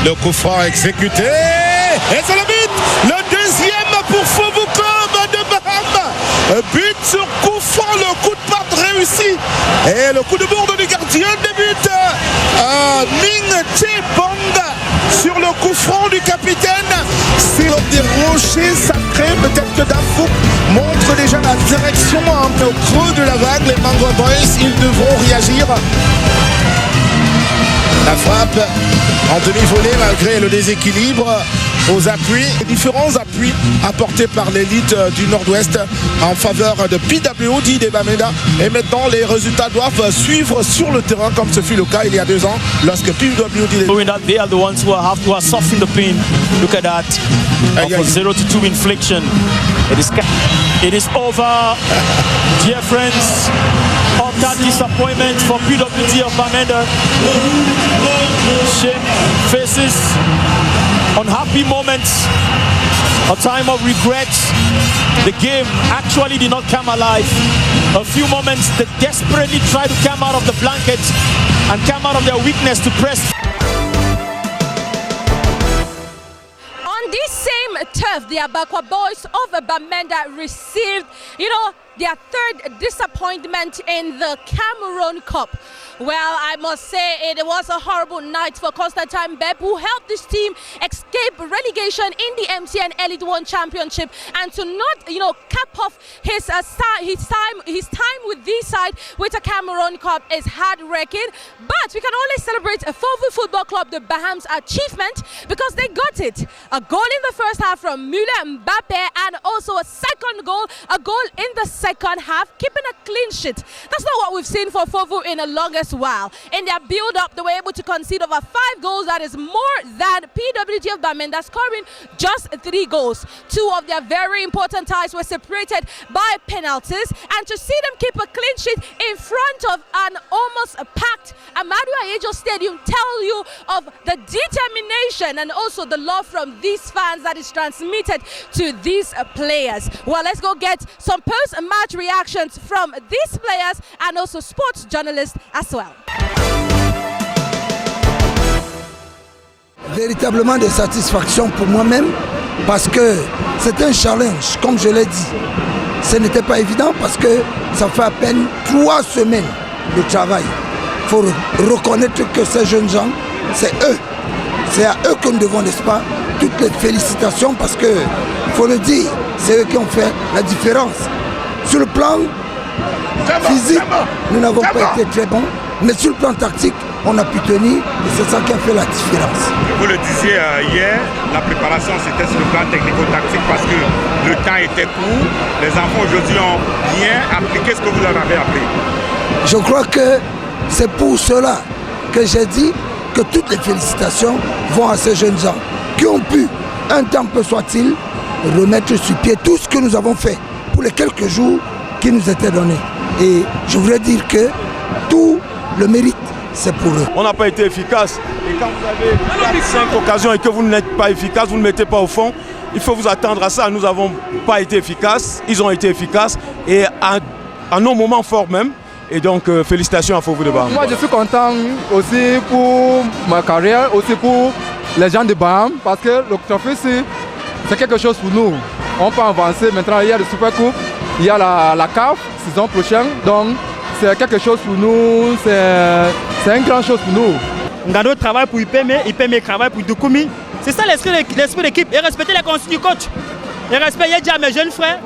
Le coup franc exécuté. Et c'est le but. Le deuxième pour Fovucom de Baham. But sur coup franc. Le coup de patte réussi. Et le coup de bourde du gardien de but. Ming Chebonga sur le coup franc du capitaine. Sur des rochers sacrés. Peut-être que Dafouk montre déjà la direction un peu au creux de la vague. Les Mango Boys, ils devront réagir. La frappe en demi-volée malgré le déséquilibre aux appuis. Différents appuis apportés par l'élite du Nord-Ouest en faveur de PWD de Bamenda. Et maintenant, les résultats doivent suivre sur le terrain comme ce fut le cas il y a 2 ans lorsque PWD... They are the ones who are soft in the pain. Look at that. Of a 0-2 infliction. It is over. Dear friends, utter disappointment for PWD of Bamenda. Shame faces, unhappy moments, a time of regret. The game actually did not come alive. A few moments they desperately tried to come out of the blanket and come out of their weakness to press. On this same turf, the Abakwa boys of Bamenda received, their third disappointment in the Cameroun Cup. Well, I must say it was a horrible night for Constantine Beb, who helped this team escape relegation in the MTN Elite One Championship, and to not, cap off his time with this side with a Cameroun Cup is heart-wrecking. But we can only celebrate a Fovu Football Club, the Baham's achievement, because they got it. A goal in the first half from Müller Mbappe, and also a second goal, a goal in the second half, keeping a clean sheet. That's not what we've seen for Fovu in the longest while. In their build-up, they were able to concede over 5 goals. That is more than PWG of Bamenda, scoring just 3 goals. 2 of their very important ties were separated by penalties, and to see them keep a clean sheet in front of an almost packed Amadou Ayejo Stadium tell you of the determination and also the love from these fans that is transmitted to these players. Well, let's go get some post-match reactions from these players and also sports journalists as well. Véritablement de satisfaction pour moi-même, parce que c'est un challenge, comme je l'ai dit. Ce n'était pas évident parce que ça fait à peine 3 semaines de travail. Il faut reconnaître que ces jeunes gens, c'est eux. C'est à eux que nous devons, n'est-ce pas, toutes les félicitations, parce que, il faut le dire, c'est eux qui ont fait la différence. Sur le plan physique, nous n'avons pas été très bons, mais sur le plan tactique, on a pu tenir, et c'est ça qui a fait la différence. Vous le disiez hier, la préparation c'était sur le plan technico-tactique parce que le temps était court. Les enfants aujourd'hui ont bien appliqué ce que vous leur avez appris. Je crois que c'est pour cela que j'ai dit que toutes les félicitations vont à ces jeunes gens qui ont pu, un temps peu soit-il, remettre sur pied tout ce que nous avons fait pour les quelques jours qui nous étaient donnés. Et je voudrais dire que tout le mérite, c'est pour eux. On n'a pas été efficace. Et quand vous avez 5 occasions et que vous n'êtes pas efficace, vous ne mettez pas au fond, il faut vous attendre à ça. Nous n'avons pas été efficaces, ils ont été efficaces et à nos moments forts même. Et donc, félicitations à Fovu de Baham. Moi, je suis content aussi pour ma carrière, aussi pour les gens de Baham, parce que le trophée, c'est quelque chose pour nous. On peut avancer. Maintenant, il y a le Super Coupe, il y a la CAF, saison prochaine. Donc, c'est quelque chose pour nous, c'est une grande chose pour nous. Ngado travaille pour IPM, IPM travaille pour Doukoumi. C'est ça l'esprit d'équipe. Et respecter les consignes du coach. Et respecter mes jeunes frères.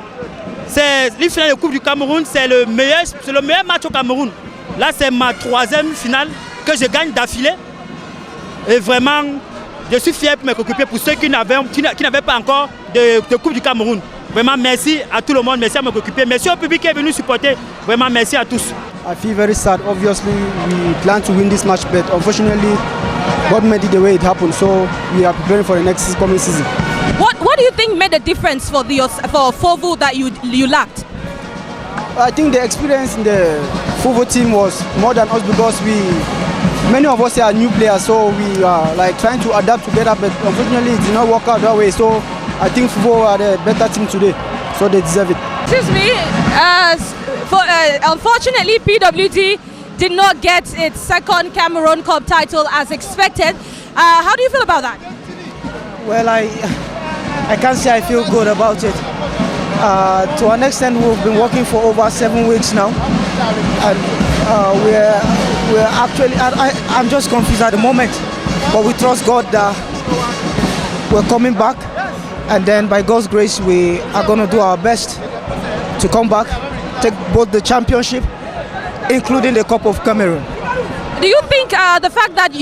C'est la finale de Coupe du Cameroun, c'est le meilleur match au Cameroun. Là, c'est ma 3e finale que je gagne d'affilée. Et vraiment, je suis fier pour m'occuper pour ceux qui n'avaient pas encore de Coupe du Cameroun. Vraiment, merci à tout le monde, merci à m'occuper. Merci au public qui est venu supporter. Vraiment, merci à tous. I feel very sad. Obviously, we plan to win this match, but unfortunately, God made it the way it happened. So we are preparing for the next coming season. What do you think made the difference for Fovu that you lacked? I think the experience in the Fovu team was more than us because many of us are new players, so we are like trying to adapt together, but unfortunately it did not work out that way. So I think Fovu are the better team today, so they deserve it. Excuse me, unfortunately PWD did not get its second Cameroon Cup title as expected. How do you feel about that? Well, I can't say I feel good about it. To an extent, we've been working for over 7 weeks now, and we're actually. I'm just confused at the moment, but we trust God that we're coming back, and then by God's grace, we are going to do our best to come back, take both the championship, including the Cup of Cameroon. Do you think the fact that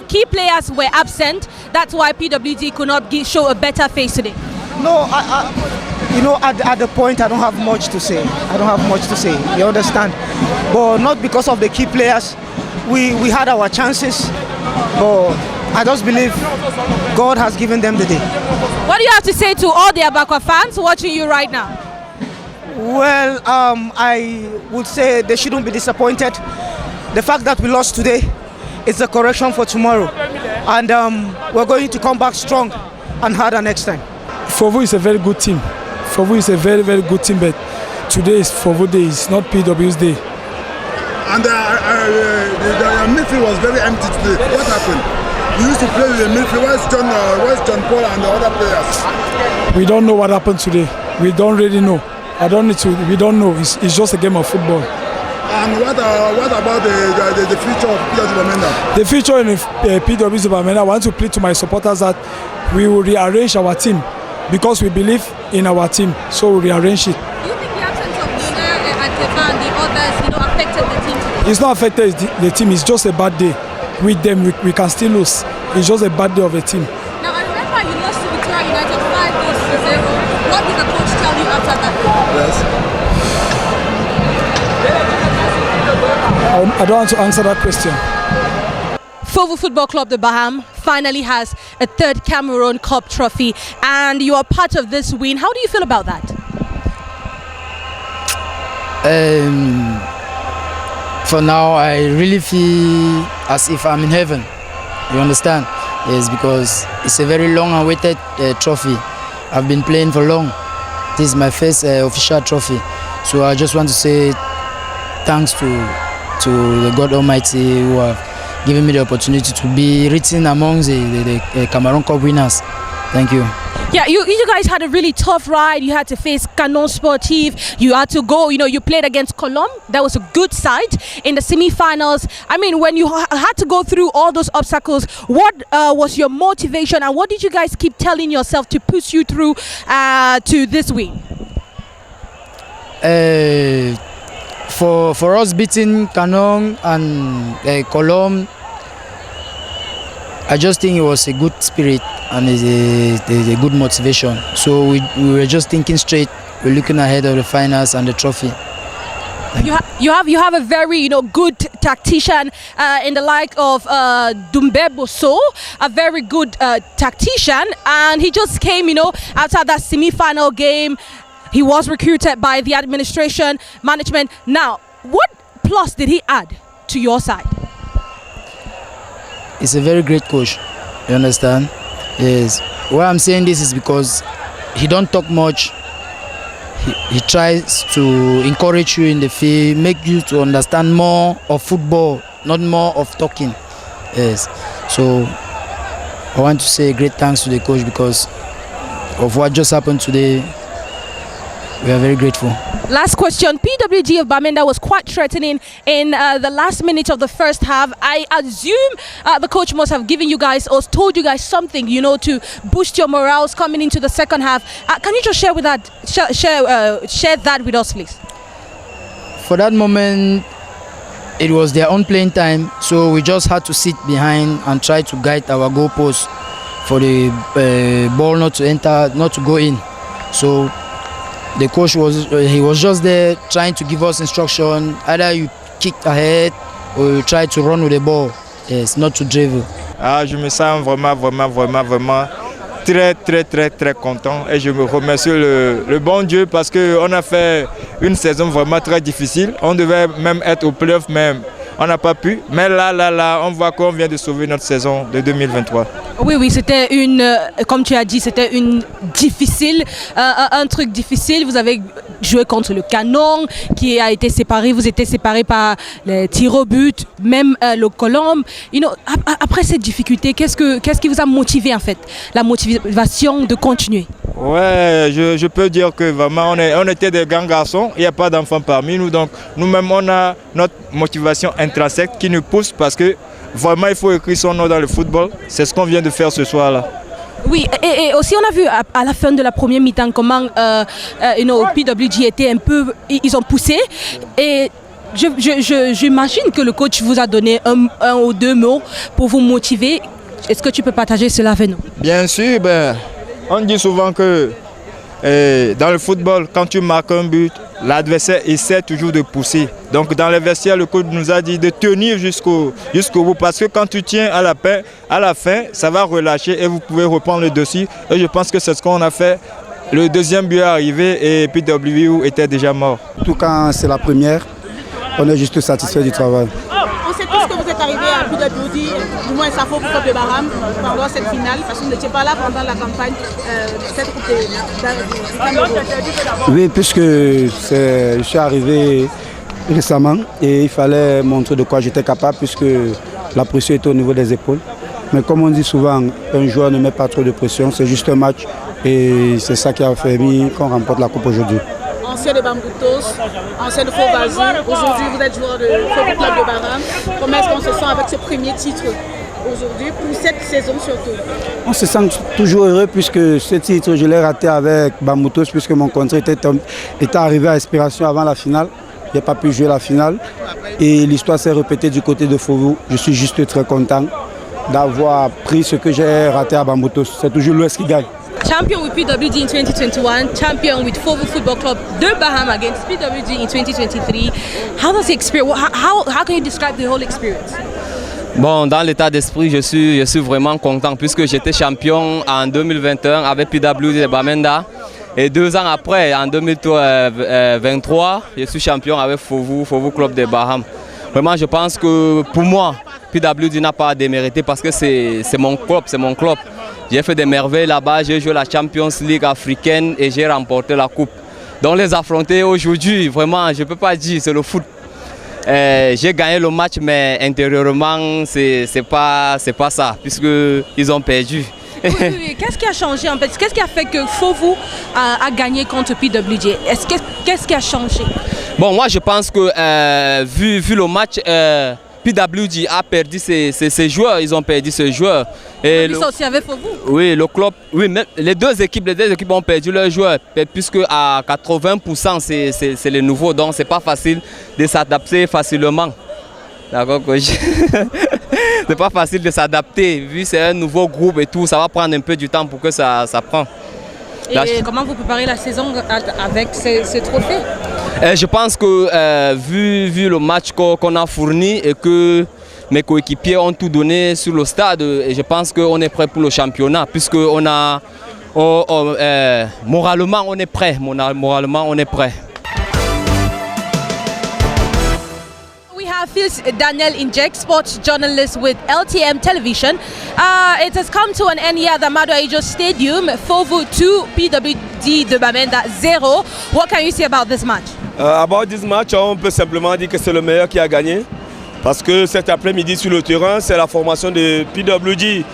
key players were absent, that's why PWD could not show a better face today? No, at the point I don't have much to say. You understand? But not because of the key players. We had our chances, but I just believe God has given them the day. What do you have to say to all the Abakwa fans watching you right now? Well, I would say they shouldn't be disappointed. The fact that we lost today is a correction for tomorrow, and we're going to come back strong and harder next time. Fovu is a very good team. Fovu is a very, very good team, but today is Fovu day, it's not PW's day. And the midfield was very empty today. What happened? You used to play with the midfield. Where's John Paul and the other players? We don't know what happened today. We don't really know. We don't know. It's just a game of football. And what about the future of PW's Bamenda? The future in PW's Bamenda, I want to plead to my supporters that we will rearrange our team because we believe in our team, so we'll rearrange it. Do you think the absence of Nuna and Keva and the others affected the team today? It's not affected the team, it's just a bad day. With them, we can still lose. It's just a bad day of a team. Now, I remember you lost to Victoria United 5-0. What did the coach tell you after that? Yes. I don't want to answer that question. Fovu Football Club de Baham finally has a third Cameroon Cup trophy, and you are part of this win. How do you feel about that? For now, I really feel as if I'm in heaven. You understand? Yes, because it's a very long-awaited trophy. I've been playing for long. This is my first official trophy. So I just want to say thanks to the God Almighty who have given me the opportunity to be written amongst the Cameroon Cup winners. Thank you. Yeah, you guys had a really tough ride. You had to face Canon Sportif. You had to go, you played against Colombe. That was a good side in the semi-finals. I mean, when you had to go through all those obstacles, what was your motivation and what did you guys keep telling yourself to push you through to this win? For us beating Canon and Colombe, I just think it was a good spirit and a good motivation. So we were just thinking straight. We're looking ahead of the finals and the trophy. You have a very good tactician in the like of Dumbe Bosso, a very good tactician, and he just came after that semi-final game. He was recruited by the administration management. Now, what plus did he add to your side? He's a very great coach, you understand? Yes. Why I'm saying this is because he don't talk much. He tries to encourage you in the field, make you to understand more of football, not more of talking. Yes. So I want to say great thanks to the coach because of what just happened today. We are very grateful. Last question. PWG of Bamenda was quite threatening in the last minute of the first half. I assume the coach must have given you guys or told you guys something, to boost your morals coming into the second half. Can you just share that with us, please? For that moment, it was their own playing time, so we just had to sit behind and try to guide our goalposts for the ball not to enter, not to go in. So the coach was just there trying to give us instruction. Either you kick ahead or you try to run with the ball. Yes, not to dribble. Je me sens vraiment très content et je me remercie le bon Dieu parce qu'on a fait une saison vraiment très difficile. On devait même être au playoff, mais on n'a pas pu. Mais là, on voit qu'on vient de sauver notre saison de 2023. Oui, c'était comme tu as dit, c'était une difficile, un truc difficile. Vous avez joué contre le Canon qui a été séparé, vous étiez séparés par les tirs au but, même le Colombe. Après cette difficulté, qu'est-ce qui vous a motivé en fait? La motivation de continuer? Ouais, je peux dire que vraiment on était des grands garçons, il n'y a pas d'enfants parmi nous, donc nous-mêmes on a notre motivation intrinsèque qui nous pousse parce que vraiment il faut écrire son nom dans le football, c'est ce qu'on vient de faire ce soir-là. Oui, et aussi on a vu à la fin de la première mi-temps comment PWG était un peu, ils ont poussé et j'imagine que le coach vous a donné un ou deux mots pour vous motiver. Est-ce que tu peux partager cela avec nous? Bien sûr, on dit souvent que dans le football, quand tu marques un but, l'adversaire essaie toujours de pousser. Donc dans les vestiaires, le coach nous a dit de tenir jusqu'au bout parce que quand tu tiens à la fin, ça va relâcher et vous pouvez reprendre le dessus. Et je pense que c'est ce qu'on a fait. Le deuxième but est arrivé et PWU était déjà mort. Tout quand c'est la première, on est juste satisfait du travail. On sait tous que vous êtes arrivé à PWD, du moins ça faut pour Coupe de Baham, pendant cette finale, parce que vous n'étiez pas là pendant la campagne de cette Coupe de Cameroun. Oui, puisque je suis arrivé récemment et il fallait montrer de quoi j'étais capable, puisque la pression était au niveau des épaules. Mais comme on dit souvent, un joueur ne met pas trop de pression, c'est juste un match et c'est ça qui a permis qu'on remporte la Coupe aujourd'hui. Ancien de Bamboutos, ancien de Faux-Bazi, aujourd'hui vous êtes joueur de Faux Club de Baham. Comment est-ce qu'on se sent avec ce premier titre aujourd'hui, pour cette saison surtout? On se sent toujours heureux puisque ce titre je l'ai raté avec Bamboutos puisque mon contrat était arrivé à expiration avant la finale. Je n'ai pas pu jouer la finale et l'histoire s'est répétée du côté de Faux. Je suis juste très content d'avoir pris ce que j'ai raté à Bamboutos. C'est toujours l'Ouest qui gagne. Champion with PWD in 2021, champion with Faux Football Club de Baham against PWD in 2023. How does the experience? How can you describe the whole experience? Bon, dans l'état d'esprit, je suis vraiment content puisque j'étais champion en 2021 avec PWD de Bamenda. Et 2 ans après, en 2023, je suis champion avec Faux Club de Baham. Vraiment, je pense que pour moi, PWD n'a pas à démériter parce que c'est mon club, J'ai fait des merveilles là-bas, j'ai joué la Champions League africaine et j'ai remporté la coupe. Donc les affronter aujourd'hui, vraiment, je ne peux pas dire, c'est le foot. J'ai gagné le match, mais intérieurement, c'est pas ça, puisqu'ils ont perdu. Oui. Qu'est-ce qui a changé en fait? Qu'est-ce qui a fait que Faux a gagné contre PWG? Qu'est-ce qui a changé? Bon, moi je pense que vu le match, PWG a perdu ses joueurs, ils ont perdu ses joueurs. Et ça aussi avec Faux. Oui, le club, oui, même les deux équipes ont perdu leurs joueurs, puisque à 80% c'est les nouveaux, donc c'est pas facile de s'adapter facilement. D'accord, c'est pas facile de s'adapter, vu que c'est un nouveau groupe et tout, ça va prendre un peu du temps pour que ça prenne. Et comment vous préparez la saison avec ce trophée? Je pense que vu le match qu'on a fourni et que mes coéquipiers ont tout donné sur le stade, et je pense qu'on est prêt pour le championnat, puisque moralement on est prêt. Daniel Inject, sports journalist with LTM Television. It has come to an end here at the Mado Ajo Stadium. Faux 2, PWD de Bamenda 0. What can you say about this match? About this match, on peut simplement dire que c'est le meilleur qui a gagné. Parce que cet après-midi sur le terrain, c'est la formation de PWD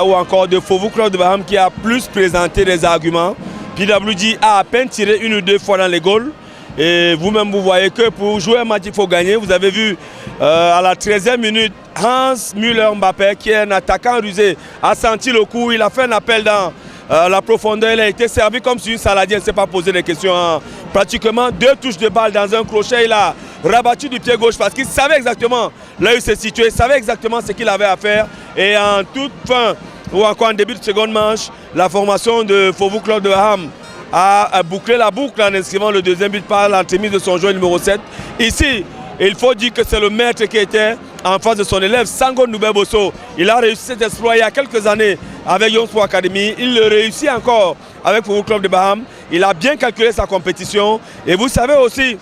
ou encore de Faux Club de Baham qui a plus présenté des arguments. PWD a à peine tiré 1 ou 2 fois dans les goals. Et vous-même, vous voyez que pour jouer un match, il faut gagner. Vous avez vu à la 13e minute, Hans Müller-Mbappé, qui est un attaquant rusé, a senti le coup. Il a fait un appel dans la profondeur. Il a été servi comme si une saladienne ne s'est pas posé des questions. Pratiquement 2 touches de balle dans un crochet. Il a rabattu du pied gauche parce qu'il savait exactement là où il s'est situé. Il savait exactement ce qu'il avait à faire. Et en toute fin, ou encore en début de seconde manche, la formation de Faux Club de Baham a bouclé la boucle en inscrivant le 2e but par l'entremise de son joueur numéro 7. Ici, il faut dire que c'est le maître qui était en face de son élève, Sango Noubebosso. Il a réussi cet exploit il y a quelques années avec Young Sport Academy. Il le réussit encore avec le club de Baham. Il a bien calculé sa compétition. Et vous savez aussi,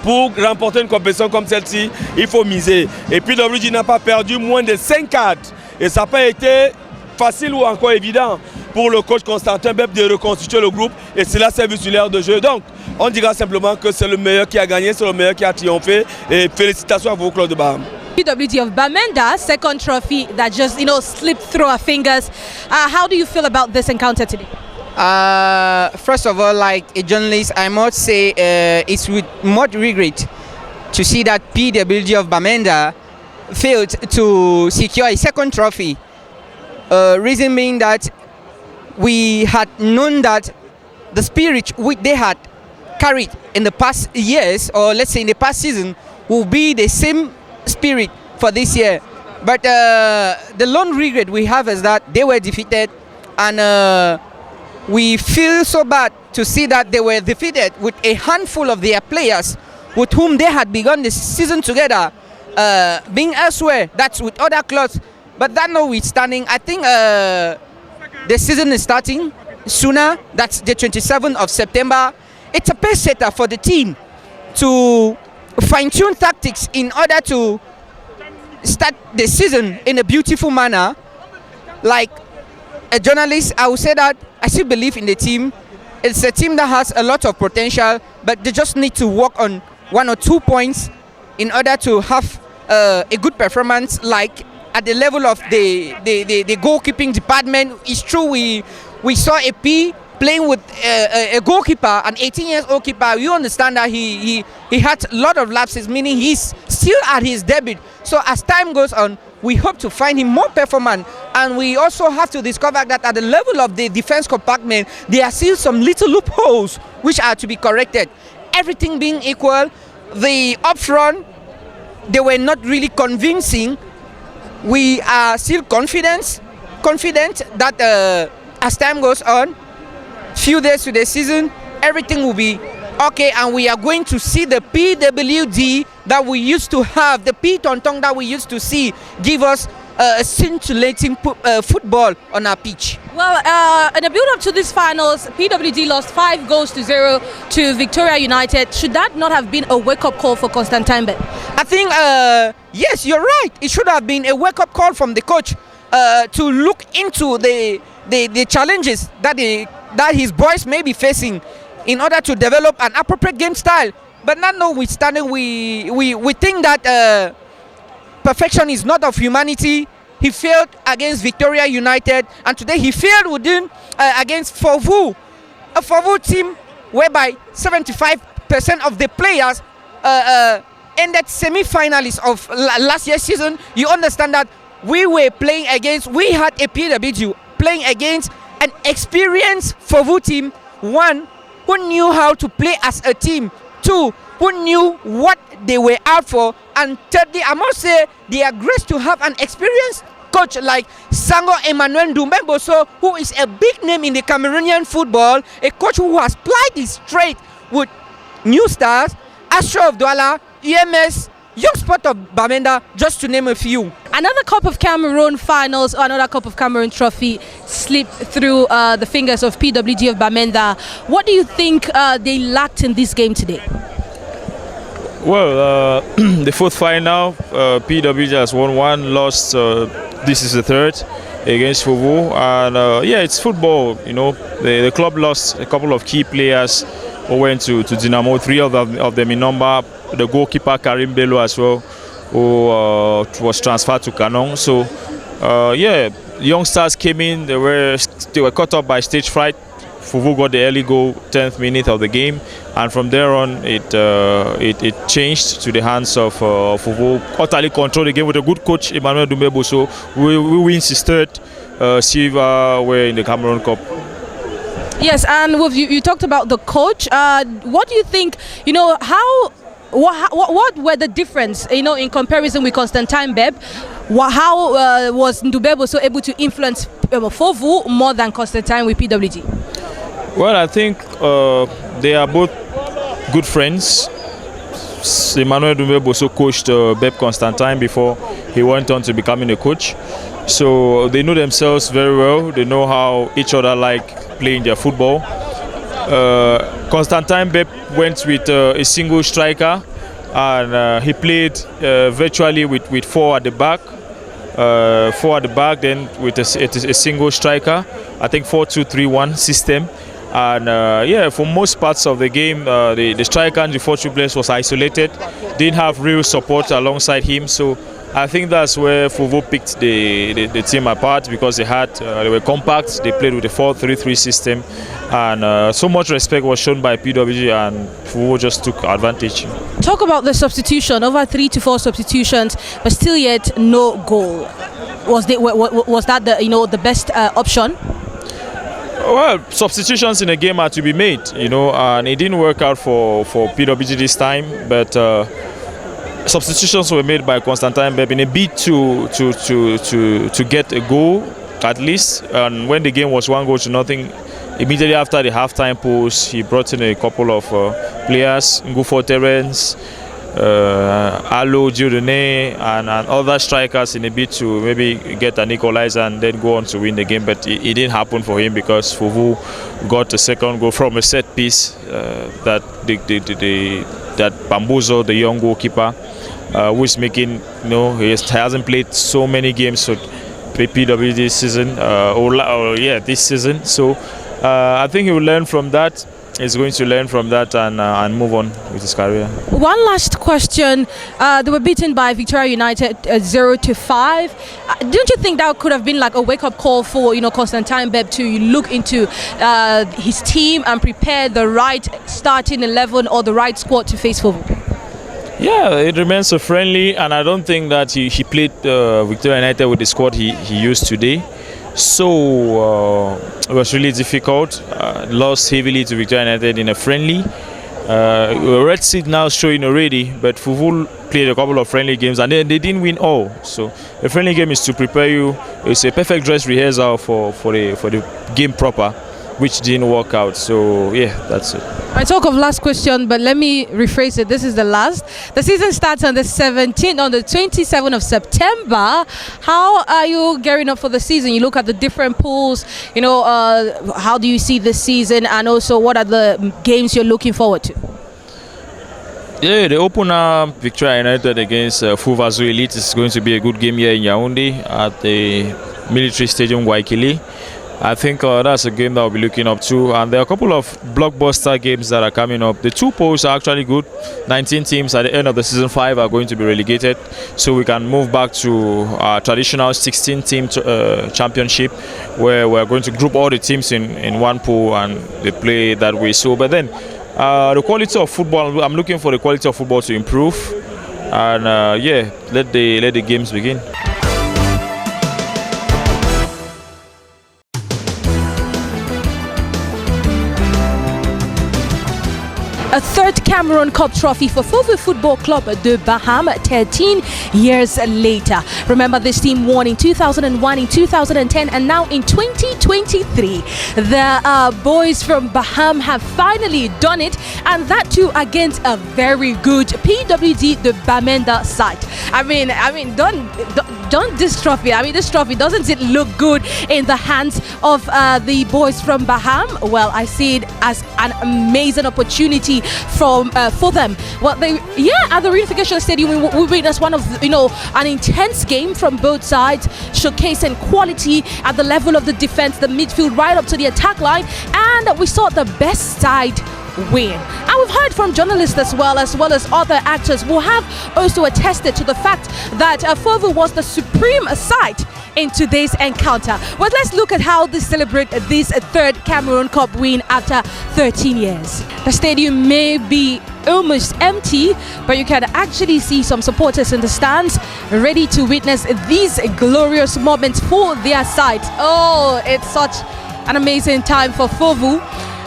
pour remporter une compétition comme celle-ci, il faut miser. Et puis PWD n'a pas perdu moins de 5 cartes. Et ça n'a pas été facile ou encore évident pour le coach Constantin Bep de reconstituer le groupe. Et cela s'est vu sur l'aire de jeu. Donc, on dira simplement que c'est le meilleur qui a gagné, c'est le meilleur qui a triomphé. Et félicitations à vos clubs de Baham. PWD of Bamenda, second trophy that just, slipped through our fingers. How do you feel about this encounter today? First of all, like a journalist, I must say it's with much regret to see that PWD of Bamenda failed to secure a second trophy. Reason being that we had known that the spirit which they had carried in the past years, or let's say in the past season, will be the same spirit for this year. But the lone regret we have is that they were defeated, and we feel so bad to see that they were defeated with a handful of their players with whom they had begun the season together, being elsewhere, that's with other clubs. But that notwithstanding, I think the season is starting sooner. That's the 27th of September. It's a pace setter for the team to fine-tune tactics in order to start the season in a beautiful manner. Like a journalist, I would say that I still believe in the team. It's a team that has a lot of potential, but they just need to work on 1 or 2 points in order to have a good performance, like at the level of the goalkeeping department. It's true we saw a P playing with a goalkeeper, an 18-year-old keeper. You understand that he had a lot of lapses, meaning he's still at his debut. So as time goes on, we hope to find him more performant, and we also have to discover that at the level of the defense compartment, there are still some little loopholes which are to be corrected. Everything being equal, the up front, they were not really convincing. We are still confident that as time goes on, few days to the season, everything will be okay, and we are going to see the PWD that we used to have, the P-Tontong that we used to see, give us a scintillating football on our pitch. Well, in the build-up to these finals, PWD lost 5-0 to Victoria United. Should that not have been a wake-up call for Constantin Bep? I think, yes, you're right. It should have been a wake-up call from the coach to look into the challenges that his boys may be facing in order to develop an appropriate game style. But not notwithstanding, we think that perfection is not of humanity. He failed against Victoria United, and today he failed against Fovu, a Fovu team whereby 75% of the players ended semi-finalists of last year's season. You understand that we had a PWD playing against an experienced Fovu team, one who knew how to play as a team, two who knew what they were out for, and thirdly, I must say, they are graced to have an experienced coach like Sango Emmanuel Dumbemboso, who is a big name in the Cameroonian football, a coach who has plied his trade with New Stars, Astro of Douala, EMS, Young Sport of Bamenda, just to name a few. Another Cup of Cameroon finals, or another Cup of Cameroon trophy slipped through the fingers of PWD of Bamenda. What do you think they lacked in this game today? Well, the fourth final, PWD has won one, lost, this is the third against Fovu. And yeah, it's football, the club lost a couple of key players who went to Dynamo, 3 of them in number, the goalkeeper Karim Bello as well, who was transferred to Canon. So yeah, young stars came in, they were caught up by stage fright. Fovu got the early goal, 10th minute of the game, and from there on it changed to the hands of Fovu. Utterly controlled the game with a good coach, Emmanuel Dumbebo. So we wins his third silverware in the Cameroon Cup. Yes, and you talked about the coach. What do you think? What were the difference? In comparison with Constantin Bep, how was Ndubebo so able to influence Fovu more than Constantin with PWD? Well, I think they are both good friends. Emmanuel Dumbebo also coached Bep Constantin before he went on to becoming a coach. So they know themselves very well. They know how each other like playing their football. Constantine Bep went with a single striker, and he played virtually with four at the back. Then with a single striker. I think 4-2-3-1 system. And yeah, for most parts of the game, the striker and the forward players was isolated. Didn't have real support alongside him. So I think that's where Fovo picked the team apart, because they were compact. They played with a 4-3-3 system, and so much respect was shown by PWG, and Fovo just took advantage. Talk about the substitution, over 3 to 4 substitutions, but still yet no goal. Was that the best option? Well, substitutions in a game had to be made, and it didn't work out for PWG this time, but substitutions were made by Constantine Beb in a bid to get a goal at least. And when the game was 1-0, immediately after the halftime pause, he brought in a couple of players, Ngufo Terence, Alo Ladonette, and other strikers in a bid to maybe get an equalizer and then go on to win the game. But it didn't happen for him, because Fovo got a second goal from a set piece that Bambuzo, the young goalkeeper, who is making, he hasn't played so many games for PWG this season, this season. So I think he will learn from that. He's going to learn from that and move on with his career. One last question. They were beaten by Victoria United 0-5. Don't you think that could have been like a wake-up call for Constantine Beb to look into his team and prepare the right starting 11 or the right squad to face Fovo? Yeah, it remains so friendly, and I don't think that he played Victoria United with the squad he used today. So it was really difficult. Lost heavily to Victoria United in a friendly. Red signal showing already, but Fovo played a couple of friendly games and they didn't win all. So a friendly game is to prepare you. It's a perfect dress rehearsal for the game proper, which didn't work out. So yeah, that's it. I talk of last question, but let me rephrase it. This is the last. The season starts on the 27th of September. How are you gearing up for the season? You look at the different pools, how do you see the season, and also what are the games you're looking forward to? Yeah, the opener, Victoria United against Fuvazu Elite, is going to be a good game here in Yaoundé at the Military Stadium, Waikili. I think that's a game that we'll be looking up to, and there are a couple of blockbuster games that are coming up. The two pools are actually good. 19 teams at the end of the season 5 are going to be relegated, so we can move back to our traditional 16-team championship, where we're going to group all the teams in one pool and they play that way. So, but then the quality of football, I'm looking for the quality of football to improve, and yeah, let the games begin. A third Cameroun Cup trophy for Fovo Football Club de Baham 13 years later. Remember, this team won in 2001, in 2010, and now in 2023. The boys from Baham have finally done it, and that too against a very good PWG de Bamenda side. I mean, don't this trophy. I mean, this trophy, doesn't it look good in the hands of the boys from Baham? Well, I see it as an amazing opportunity for them. Well, at the Reunification Stadium, we witnessed one of an intense game from both sides, showcasing quality at the level of the defense, the midfield, right up to the attack line, and we saw the best side win. And we've heard from journalists as well as other actors who have also attested to the fact that Fovo was the supreme side in today's encounter. Well, let's look at how they celebrate this third Cameroun Cup win after 13 years. The stadium may be almost empty, but you can actually see some supporters in the stands ready to witness these glorious moments for their side. Oh, it's such an amazing time for Fovo.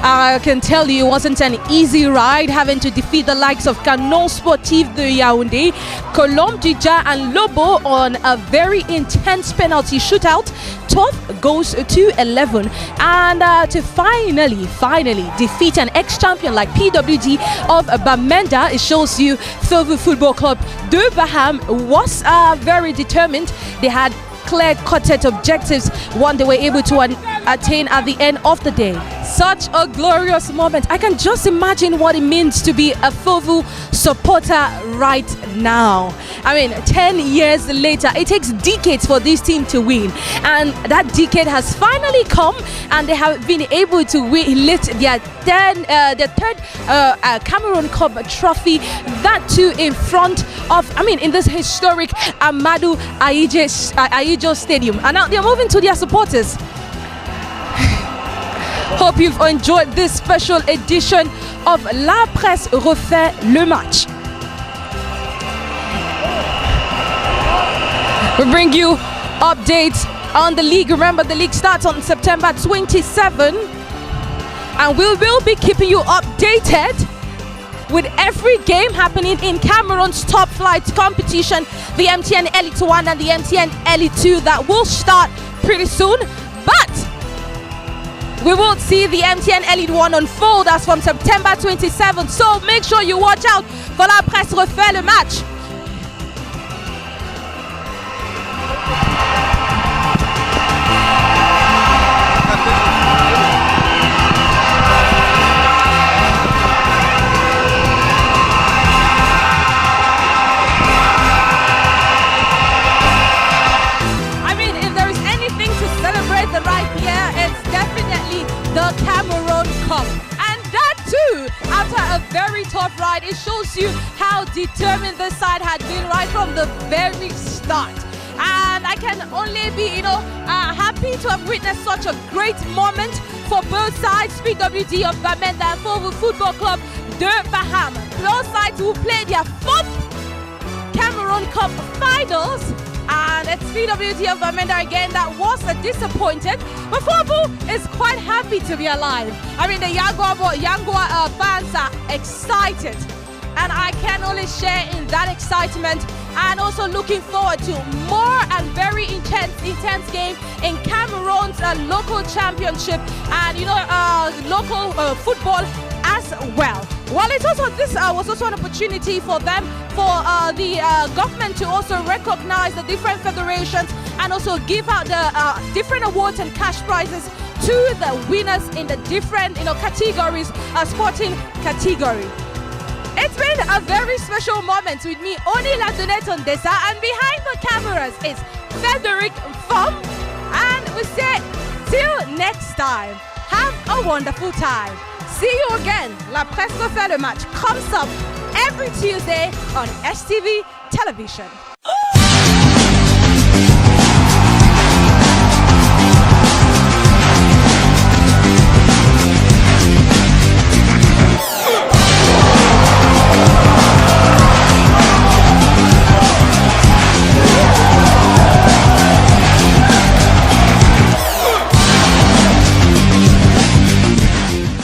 I can tell you it wasn't an easy ride, having to defeat the likes of Canon Sportif de Yaoundé, Colombe Dija and Lobo on a very intense penalty shootout 12 goals to 11, and to finally defeat an ex-champion like PWD of Bamenda. It shows you Fairview Football Club de Baham was very determined. They had clear-cut objectives, one they were able to attain at the end of the day. Such a glorious moment. I can just imagine what it means to be a Fairview supporter right now. I mean, 10 years later, it takes decades for this team to win, and that decade has finally come, and they have been able to lift their third Cameroon Cup trophy, that too in front of, in this historic Amadou Ayijo Stadium. And now they're moving to their supporters. Hope you've enjoyed this special edition of La Presse Refait le Match. We bring you updates on the league. Remember, the league starts on September 27, and we will be keeping you updated with every game happening in Cameroon's top flight competition, the MTN Elite 1 and the MTN Elite 2, that will start pretty soon. But we will see the MTN Elite 1 unfold as from September 27th. So make sure you watch out for La Presse Refait le Match. The Cameroon Cup, and that too after a very tough ride. It shows you how determined the side had been right from the very start, and I can only be happy to have witnessed such a great moment for both sides. PWD of Bamenda and Fairview Football Club de Baham, both sides will play their 4th Cameroon Cup finals. And it's PWD of Bamenda again that was disappointed, but Fairview is quite happy to be alive. I mean, the Yangwa fans are excited, and I can only share in that excitement, and also looking forward to more and very intense game in Cameroon's local championship and local football as well. Well, this was also an opportunity for them, for the government to also recognize the different federations and also give out the different awards and cash prizes to the winners in the different categories, sporting category. It's been a very special moment with me, ONI Ladonette ONDESA, and behind the cameras is Frederick Fum, and we say till next time, have a wonderful time. See you again. La Presse Refait le Match comes up every Tuesday on STV Television.